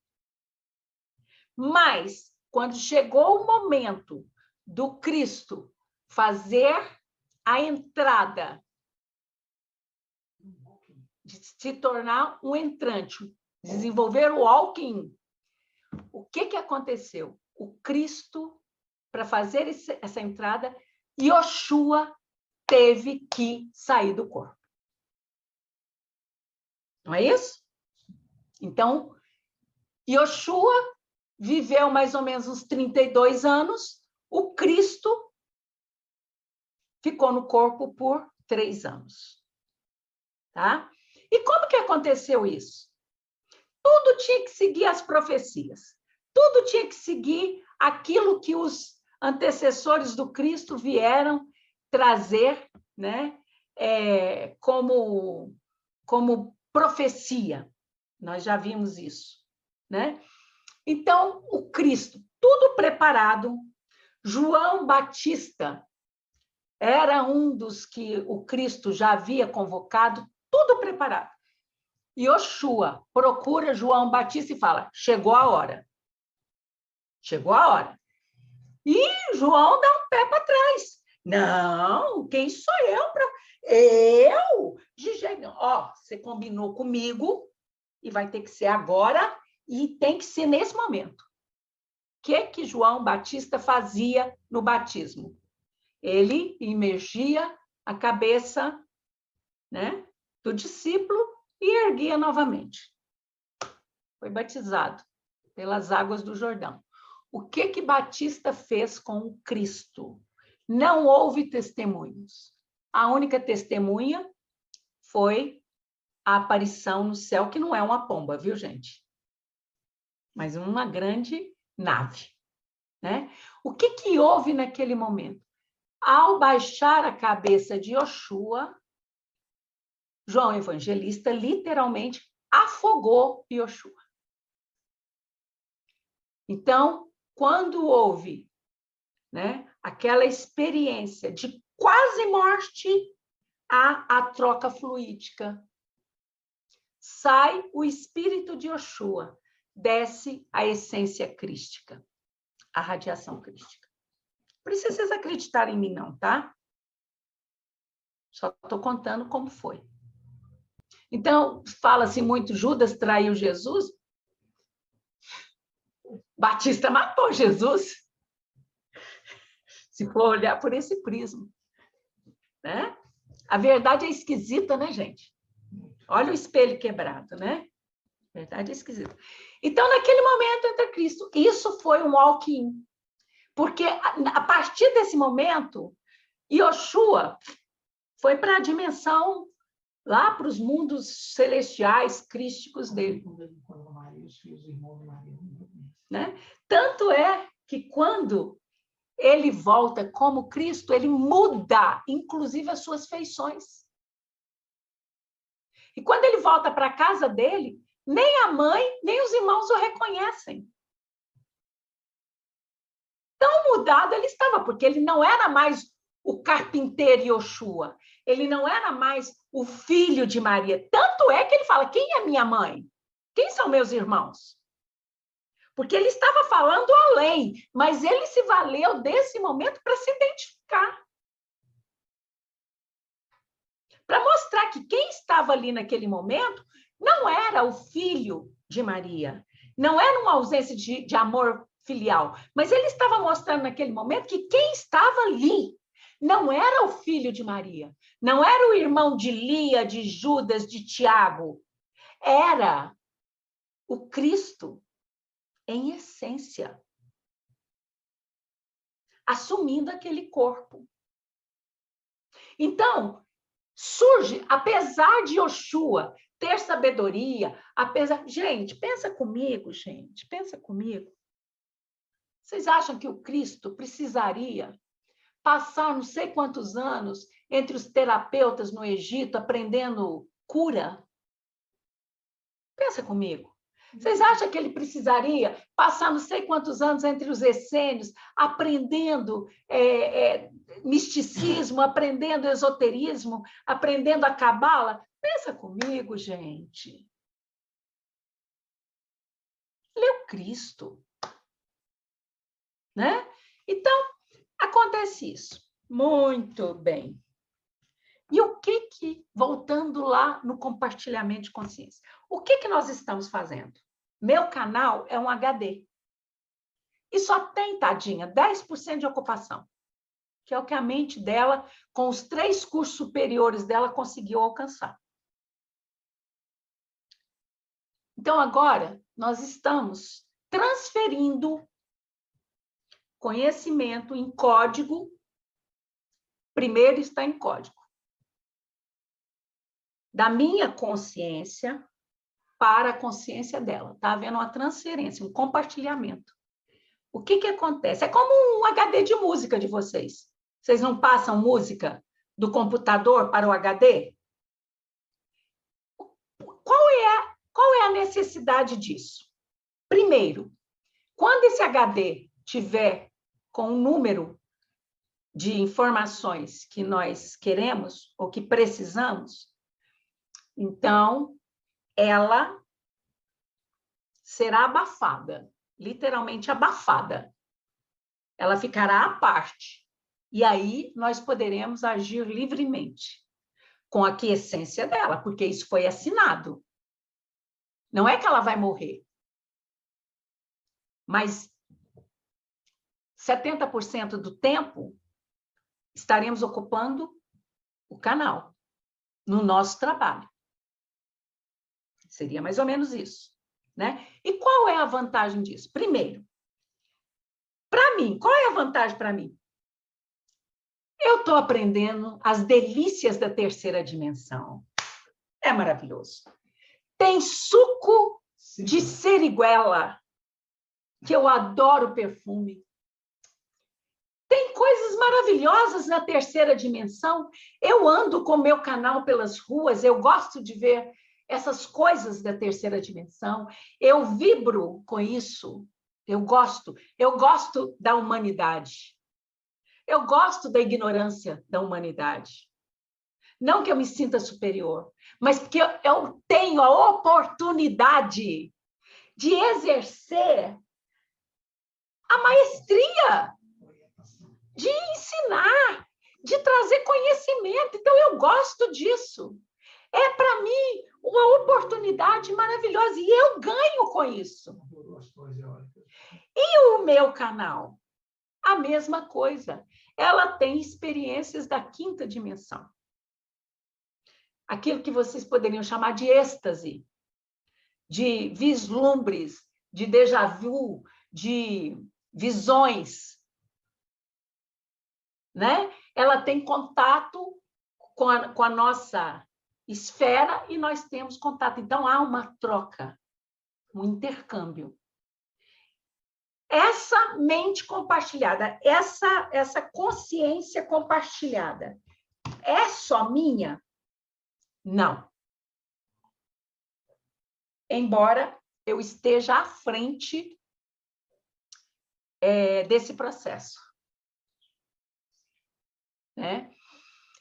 [SPEAKER 1] Mas, quando chegou o momento do Cristo fazer a entrada, de se tornar um entrante, desenvolver o walk-in, o que aconteceu? O Cristo, para fazer essa entrada, Yoshua teve que sair do corpo. Não é isso? Então, Yoshua viveu mais ou menos uns 32 anos, o Cristo ficou no corpo por 3 anos. Tá? E como que aconteceu isso? Tudo tinha que seguir as profecias. Tudo tinha que seguir aquilo que os antecessores do Cristo vieram trazer, né? Como profecia. Nós já vimos isso, né? Então, o Cristo, tudo preparado. João Batista era um dos que o Cristo já havia convocado, tudo preparado. Yoshua procura João Batista e fala, chegou a hora. Chegou a hora. E João dá um pé para trás. Não, quem sou eu? Eu? De jeito nenhum. Ó, você combinou comigo e vai ter que ser agora e tem que ser nesse momento. O que João Batista fazia no batismo? Ele imergia a cabeça, né, do discípulo e erguia novamente. Foi batizado pelas águas do Jordão. O que Batista fez com o Cristo? Não houve testemunhos. A única testemunha foi a aparição no céu, que não é uma pomba, viu, gente? mas uma grande nave, né? O que houve naquele momento? Ao baixar a cabeça de Yoshua, João Evangelista literalmente afogou Yoshua. Então, quando houve, né, aquela experiência de quase morte, há a troca fluídica. Sai o espírito de Yoshua, desce a essência crística, a radiação crística. Não precisa vocês acreditarem em mim, não, tá? Só estou contando como foi. Então, fala-se muito, Judas traiu Jesus. Batista matou Jesus. Se for olhar por esse prisma, né? A verdade é esquisita, né, gente? Olha o espelho quebrado, né? A verdade é esquisita. Então, naquele momento, entra Cristo. Isso foi um walk-in. Porque, a partir desse momento, Yoshua foi para a dimensão, lá para os mundos celestiais, crísticos dele. Né? Tanto é que, quando ele volta como Cristo, ele muda, inclusive, as suas feições. E quando ele volta para a casa dele, nem a mãe, nem os irmãos o reconhecem. Tão mudado ele estava, porque ele não era mais o carpinteiro Yoshua, ele não era mais o filho de Maria. Tanto é que ele fala, quem é minha mãe? Quem são meus irmãos? Porque ele estava falando além, mas ele se valeu desse momento para se identificar. Para mostrar que quem estava ali naquele momento não era o filho de Maria, não era uma ausência de amor filial, mas ele estava mostrando naquele momento que quem estava ali não era o filho de Maria, não era o irmão de Lia, de Judas, de Tiago, era o Cristo em essência, assumindo aquele corpo. Então, surge, apesar de Yoshua ter sabedoria, apesar... Gente, pensa comigo, gente, pensa comigo. Vocês acham que o Cristo precisaria passar não sei quantos anos entre os terapeutas no Egito aprendendo cura? Pensa comigo. Vocês acham que ele precisaria passar não sei quantos anos entre os essênios aprendendo misticismo, aprendendo esoterismo, aprendendo a cabala? Pensa comigo, gente. Ele é o Cristo. Né? Então, acontece isso. Muito bem. E o que, voltando lá no compartilhamento de consciência, o que nós estamos fazendo? Meu canal é um HD. E só tem, tadinha, 10% de ocupação, que é o que a mente dela, com os 3 cursos superiores dela, conseguiu alcançar. Então, agora, nós estamos transferindo conhecimento em código. Primeiro está em código. Da minha consciência para a consciência dela. Está havendo uma transferência, um compartilhamento. O que acontece? É como um HD de música de vocês. Vocês não passam música do computador para o HD? Qual é a necessidade disso? Primeiro, quando esse HD tiver com um número de informações que nós queremos ou que precisamos, então ela será abafada, literalmente abafada. Ela ficará à parte. E aí nós poderemos agir livremente, com a quiescência dela, porque isso foi assinado. Não é que ela vai morrer, mas 70% do tempo estaremos ocupando o canal, no nosso trabalho. Seria mais ou menos isso, né? E qual é a vantagem disso? Primeiro, para mim, qual é a vantagem para mim? Eu estou aprendendo as delícias da terceira dimensão. É maravilhoso. Tem suco de seriguela que eu adoro perfume. Tem coisas maravilhosas na terceira dimensão. Eu ando com o meu canal pelas ruas, eu gosto de ver essas coisas da terceira dimensão. Eu vibro com isso. Eu gosto da humanidade. Eu gosto da ignorância da humanidade. Não que eu me sinta superior, mas porque eu tenho a oportunidade de exercer a maestria, de ensinar, de trazer conhecimento. Então, eu gosto disso. É, para mim, uma oportunidade maravilhosa. E eu ganho com isso. E o meu canal? A mesma coisa. Ela tem experiências da quinta dimensão. Aquilo que vocês poderiam chamar de êxtase, de vislumbres, de déjà vu, de visões, né? Ela tem contato com a nossa esfera e nós temos contato. Então, há uma troca, um intercâmbio. Essa mente compartilhada, essa consciência compartilhada, é só minha? Não. Embora eu esteja à frente desse processo. Né?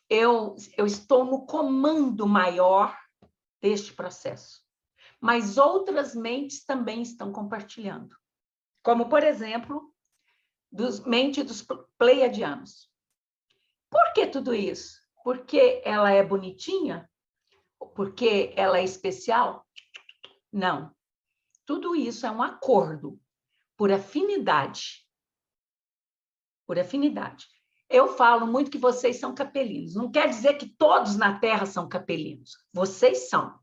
[SPEAKER 1] Eu estou no comando maior deste processo. Mas outras mentes também estão compartilhando. Como, por exemplo, mente dos pleiadianos. Por que tudo isso? Porque ela é bonitinha? Porque ela é especial? Não. Tudo isso é um acordo por afinidade. Por afinidade. Eu falo muito que vocês são capelinos. Não quer dizer que todos na Terra são capelinos. Vocês são.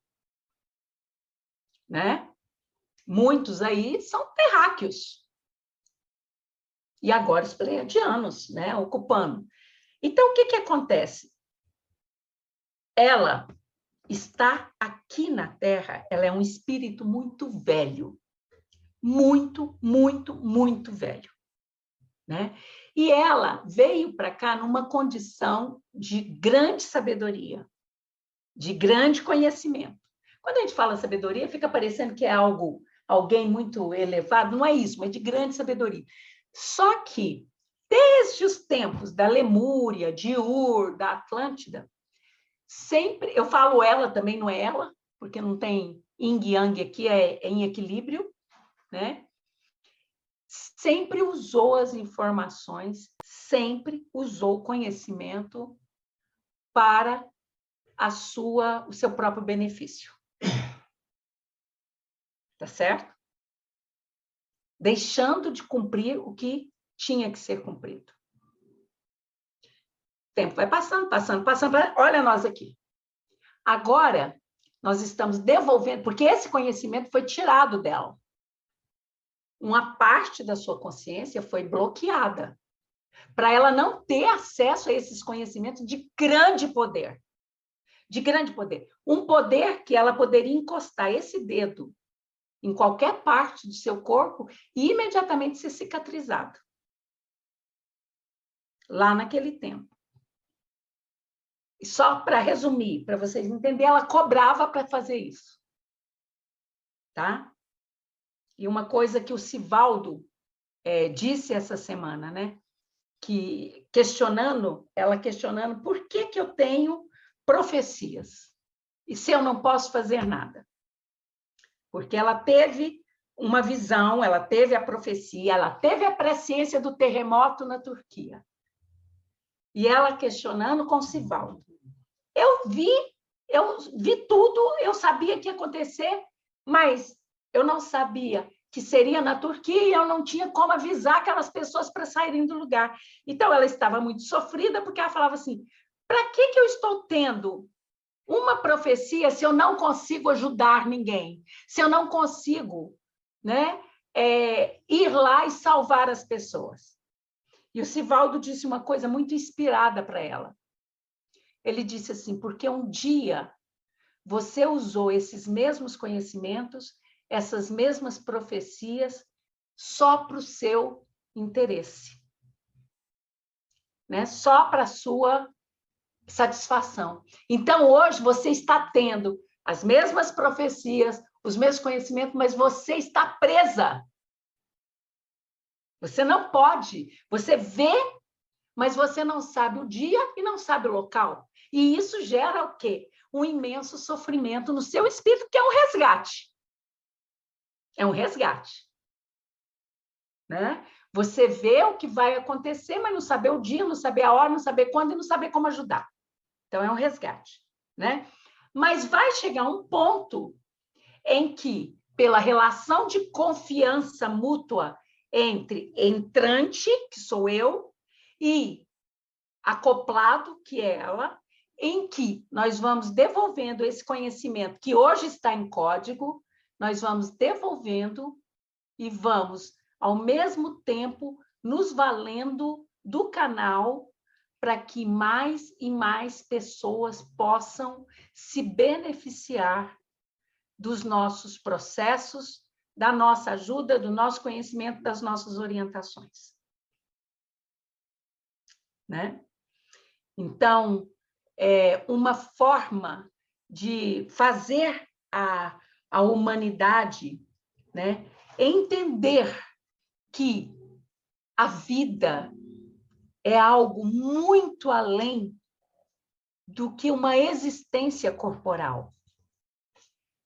[SPEAKER 1] Né? Muitos aí são terráqueos. E agora os pleiadianos, né? Ocupando. Então, o que acontece? Ela está aqui na Terra, ela é um espírito muito velho. Muito, muito, muito velho. Né? E ela veio para cá numa condição de grande sabedoria, de grande conhecimento. Quando a gente fala sabedoria, fica parecendo que é alguém muito elevado. Não é isso, mas de grande sabedoria. Só que, desde os tempos da Lemúria, de Ur, da Atlântida, sempre, eu falo ela também, não é ela, porque não tem yin e yang aqui, é em equilíbrio, né? Sempre usou as informações, sempre usou o conhecimento para o seu próprio benefício. Tá certo? Deixando de cumprir o que tinha que ser cumprido. O tempo vai passando, passando, passando. Olha nós aqui. Agora, nós estamos devolvendo, porque esse conhecimento foi tirado dela. Uma parte da sua consciência foi bloqueada, para ela não ter acesso a esses conhecimentos de grande poder. De grande poder. Um poder que ela poderia encostar esse dedo em qualquer parte do seu corpo e imediatamente ser cicatrizado. Lá naquele tempo. E só para resumir, para vocês entenderem, ela cobrava para fazer isso. Tá? E uma coisa que o Sivaldo disse essa semana, né? Que ela questionando por que eu tenho profecias e se eu não posso fazer nada. Porque ela teve uma visão, ela teve a profecia, ela teve a presciência do terremoto na Turquia. E ela questionando com Sivaldo. Eu vi tudo, eu sabia que ia acontecer, mas eu não sabia que seria na Turquia e eu não tinha como avisar aquelas pessoas para saírem do lugar. Então, ela estava muito sofrida, porque ela falava assim, para que eu estou tendo uma profecia se eu não consigo ajudar ninguém? Se eu não consigo, né, ir lá e salvar as pessoas? E o Sivaldo disse uma coisa muito inspirada para ela. Ele disse assim, porque um dia você usou esses mesmos conhecimentos, essas mesmas profecias só para o seu interesse, né? Só para a sua satisfação. Então, hoje, você está tendo as mesmas profecias, os mesmos conhecimentos, mas você está presa. Você não pode. Você vê, mas você não sabe o dia e não sabe o local. E isso gera o quê? Um imenso sofrimento no seu espírito, que é um resgate. É um resgate. Né? Você vê o que vai acontecer, mas não saber o dia, não saber a hora, não saber quando e não saber como ajudar. Então, é um resgate. Né? Mas vai chegar um ponto em que, pela relação de confiança mútua entre entrante, que sou eu, e acoplado, que é ela, em que nós vamos devolvendo esse conhecimento que hoje está em código, nós vamos devolvendo e vamos, ao mesmo tempo, nos valendo do canal para que mais e mais pessoas possam se beneficiar dos nossos processos, da nossa ajuda, do nosso conhecimento, das nossas orientações. Né? Então, uma forma de fazer a humanidade, né, entender que a vida é algo muito além do que uma existência corporal.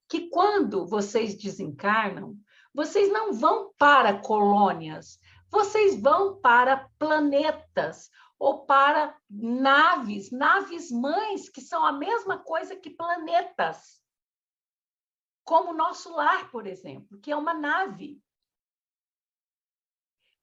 [SPEAKER 1] Que quando vocês desencarnam, vocês não vão para colônias, vocês vão para planetas ou para naves mães, que são a mesma coisa que planetas. Como o nosso lar, por exemplo, que é uma nave.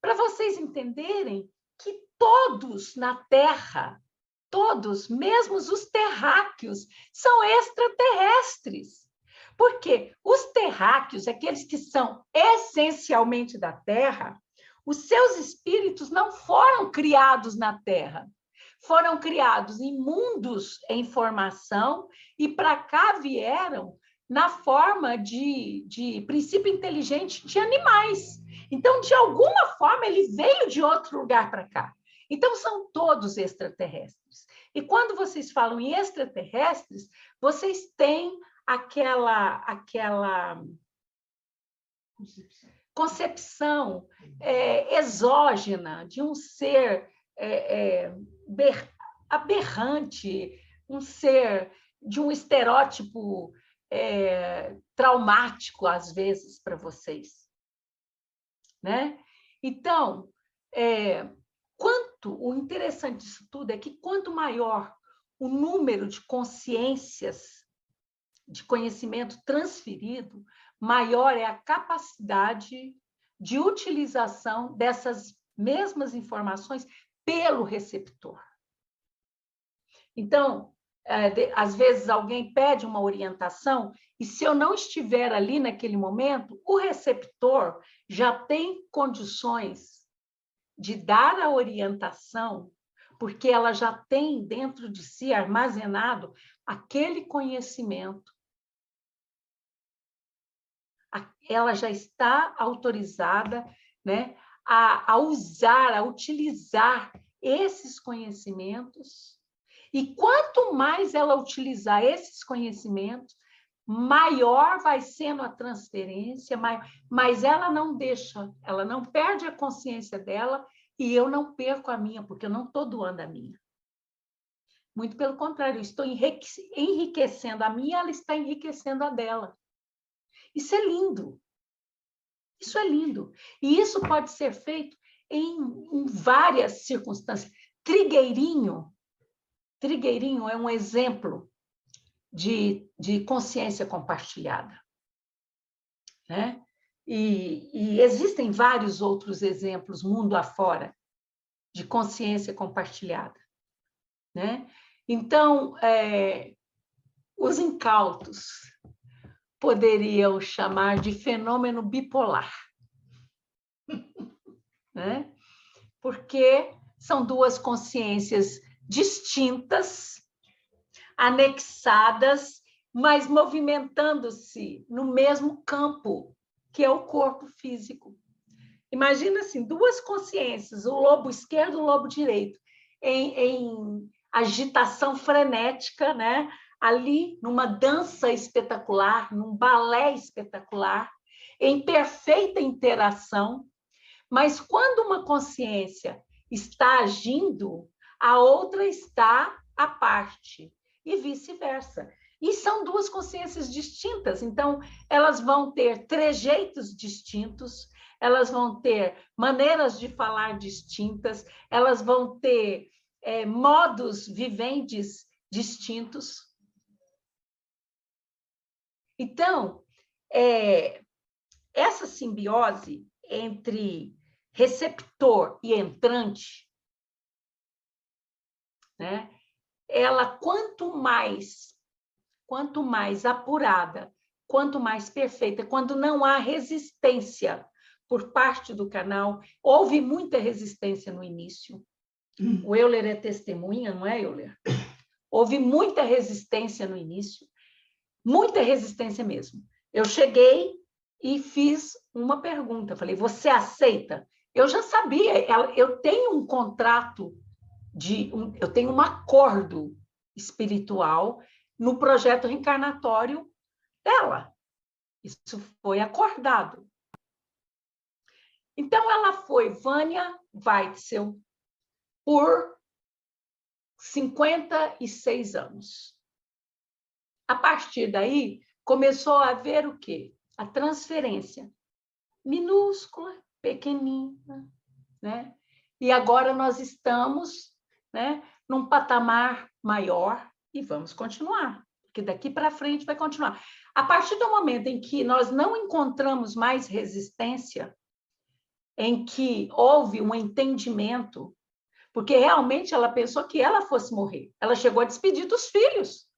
[SPEAKER 1] Para vocês entenderem que todos na Terra, todos, mesmo os terráqueos, são extraterrestres. Porque os terráqueos, aqueles que são essencialmente da Terra, os seus espíritos não foram criados na Terra. Foram criados em mundos em formação e para cá vieram na forma de princípio inteligente de animais. Então, de alguma forma, ele veio de outro lugar para cá. Então, são todos extraterrestres. E quando vocês falam em extraterrestres, vocês têm aquela concepção exógena de um ser aberrante, um ser de um estereótipo traumático, às vezes, para vocês. Né? Então, o interessante disso tudo é que quanto maior o número de consciências, de conhecimento transferido, maior é a capacidade de utilização dessas mesmas informações pelo receptor. Então, às vezes alguém pede uma orientação e se eu não estiver ali naquele momento, o receptor já tem condições de dar a orientação, porque ela já tem dentro de si armazenado aquele conhecimento. Ela já está autorizada, né, a usar, a utilizar esses conhecimentos. E quanto mais ela utilizar esses conhecimentos, maior vai sendo a transferência, mas ela não deixa, ela não perde a consciência dela e eu não perco a minha, porque eu não estou doando a minha. Muito pelo contrário, eu estou enriquecendo a minha, ela está enriquecendo a dela. Isso é lindo. Isso é lindo. E isso pode ser feito em várias circunstâncias. Trigueirinho é um exemplo de consciência compartilhada. Né? E existem vários outros exemplos, mundo afora, de consciência compartilhada. Né? Então, os incautos poderiam chamar de fenômeno bipolar. Né? Porque são duas consciências distintas, anexadas, mas movimentando-se no mesmo campo, que é o corpo físico. Imagina assim, duas consciências, o lobo esquerdo e o lobo direito, em agitação frenética, né? Ali numa dança espetacular, num balé espetacular, em perfeita interação, mas quando uma consciência está agindo, a outra está à parte, e vice-versa. E são duas consciências distintas, então elas vão ter trejeitos distintos, elas vão ter maneiras de falar distintas, elas vão ter modos viventes distintos. Então, essa simbiose entre receptor e entrante, né? Ela, quanto mais apurada, quanto mais perfeita, quando não há resistência por parte do canal, houve muita resistência no início. O Euler é testemunha, não é, Euler? Houve muita resistência no início, muita resistência mesmo. Eu cheguei e fiz uma pergunta, falei, você aceita? Eu já sabia, eu tenho um contrato, eu tenho um acordo espiritual no projeto reencarnatório dela. Isso foi acordado. Então, ela foi Vânia Weitzel por 56 anos. A partir daí, começou a haver o quê? A transferência minúscula, pequenina, né? E agora nós estamos, né, num patamar maior e vamos continuar, porque daqui para frente vai continuar. A partir do momento em que nós não encontramos mais resistência, em que houve um entendimento, porque realmente ela pensou que ela fosse morrer. Ela chegou a despedir dos filhos.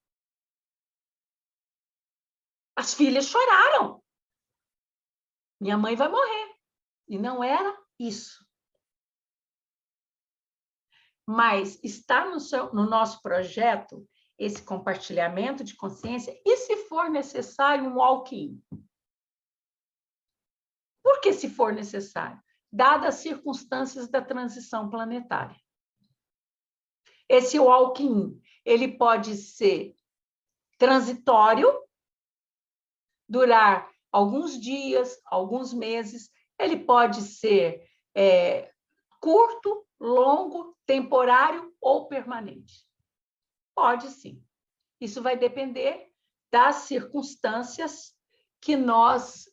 [SPEAKER 1] As filhas choraram. Minha mãe vai morrer. E não era isso. Mas está no nosso projeto esse compartilhamento de consciência e, se for necessário, um walk-in. Por que se for necessário? Dadas as circunstâncias da transição planetária. Esse walk-in, ele pode ser transitório, durar alguns dias, alguns meses, ele pode ser curto, longo, temporário ou permanente. Pode sim. Isso vai depender das circunstâncias que nós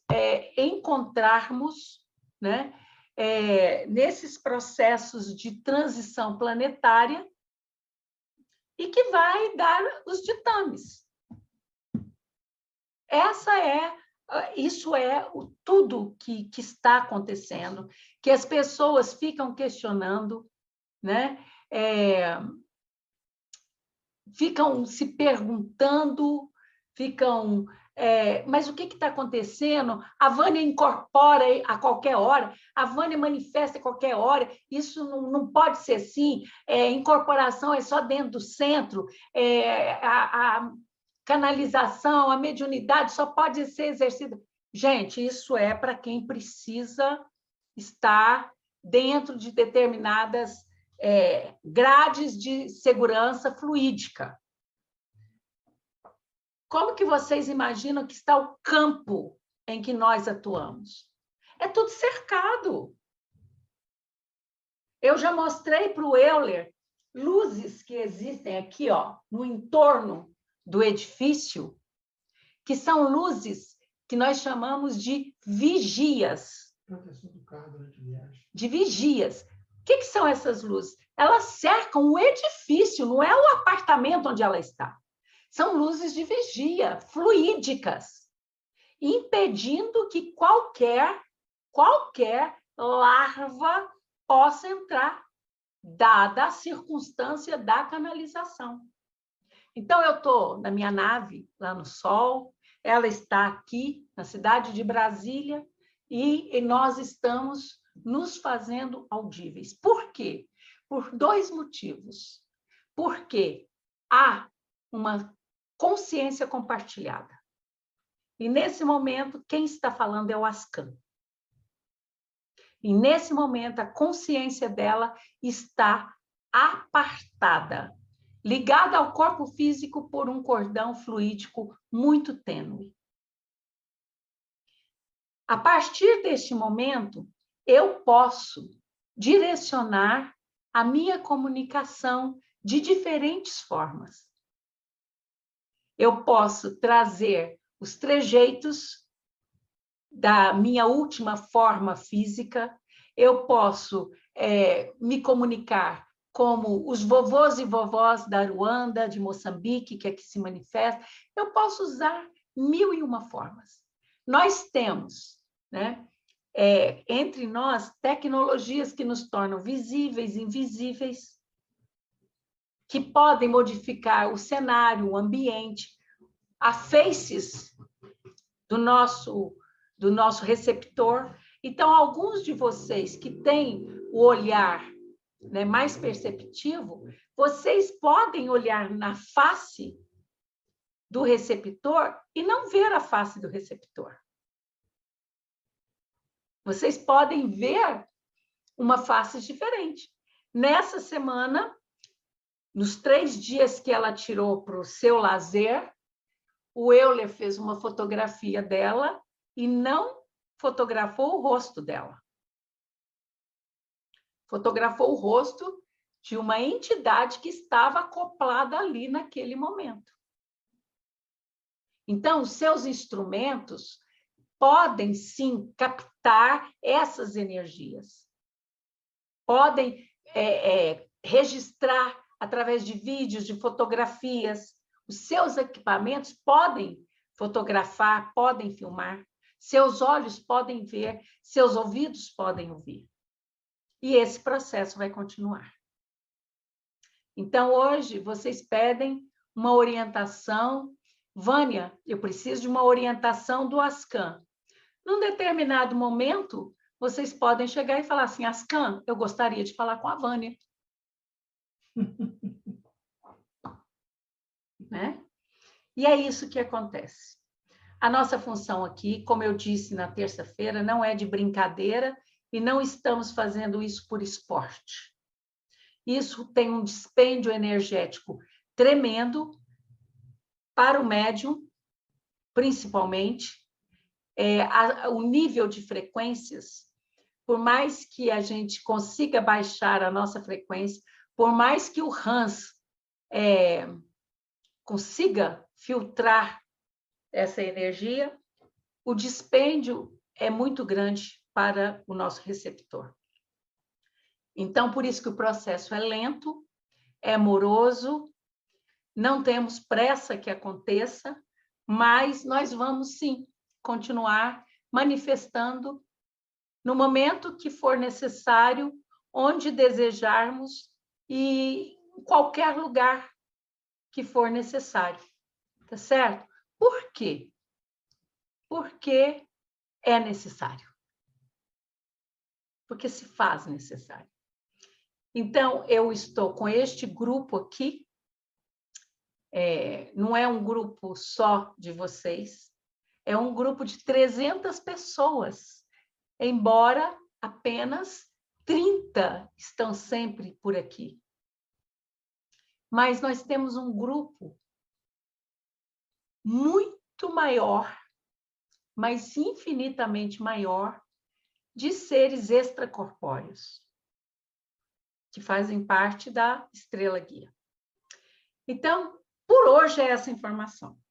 [SPEAKER 1] encontrarmos, né, nesses processos de transição planetária e que vai dar os ditames. Isso é tudo que está acontecendo, que as pessoas ficam questionando, né? Ficam se perguntando, mas o que está acontecendo? A Vânia incorpora a qualquer hora, a Vânia manifesta a qualquer hora, isso não pode ser assim, incorporação é só dentro do centro, a canalização, a mediunidade só pode ser exercida. Gente, isso é para quem precisa estar dentro de determinadas grades de segurança fluídica. Como que vocês imaginam que está o campo em que nós atuamos? É tudo cercado. Eu já mostrei para o Euler luzes que existem aqui, ó, no entorno do edifício, que são luzes que nós chamamos de vigias.
[SPEAKER 2] Proteção do carro durante a viagem.
[SPEAKER 1] De vigias. O que são essas luzes? Elas cercam o edifício, não é o apartamento onde ela está. São luzes de vigia, fluídicas, impedindo que qualquer larva possa entrar, dada a circunstância da canalização. Então, eu estou na minha nave, lá no Sol, ela está aqui, na cidade de Brasília, e nós estamos nos fazendo audíveis. Por quê? Por dois motivos. Porque há uma consciência compartilhada. E, nesse momento, quem está falando é o Ascan. E, nesse momento, a consciência dela está apartada, ligada ao corpo físico por um cordão fluídico muito tênue. A partir deste momento, eu posso direcionar a minha comunicação de diferentes formas. Eu posso trazer os trejeitos da minha última forma física, eu posso me comunicar como os vovôs e vovós da Ruanda, de Moçambique, que aqui se manifestam. Eu posso usar 1001 formas. Nós temos, né, entre nós, tecnologias que nos tornam visíveis, invisíveis, que podem modificar o cenário, o ambiente, a faces do nosso receptor. Então, alguns de vocês que têm o olhar, né, mais perceptivo, vocês podem olhar na face do receptor e não ver a face do receptor. Vocês podem ver uma face diferente. Nessa semana, nos 3 dias que ela tirou para o seu lazer, o Euler fez uma fotografia dela e não fotografou o rosto dela. Fotografou o rosto de uma entidade que estava acoplada ali naquele momento. Então, os seus instrumentos podem, sim, captar essas energias. Podem registrar através de vídeos, de fotografias. Os seus equipamentos podem fotografar, podem filmar. Seus olhos podem ver, seus ouvidos podem ouvir. E esse processo vai continuar. Então, hoje, vocês pedem uma orientação. Vânia, eu preciso de uma orientação do Ascan. Num determinado momento, vocês podem chegar e falar assim, Ascan, eu gostaria de falar com a Vânia. Né? E é isso que acontece. A nossa função aqui, como eu disse na terça-feira, não é de brincadeira e não estamos fazendo isso por esporte. Isso tem um dispêndio energético tremendo para o médium, principalmente. O nível de frequências, por mais que a gente consiga baixar a nossa frequência, por mais que o Hans consiga filtrar essa energia, o dispêndio é muito grande para o nosso receptor. Então, por isso que o processo é lento, é moroso, não temos pressa que aconteça, mas nós vamos, sim, continuar manifestando no momento que for necessário, onde desejarmos e em qualquer lugar que for necessário. Tá certo? Por quê? Porque é necessário. Porque se faz necessário. Então, eu estou com este grupo aqui, não é um grupo só de vocês, é um grupo de 300 pessoas, embora apenas 30 estão sempre por aqui. Mas nós temos um grupo muito maior, mas infinitamente maior, de seres extracorpóreos, que fazem parte da estrela guia. Então, por hoje é essa informação.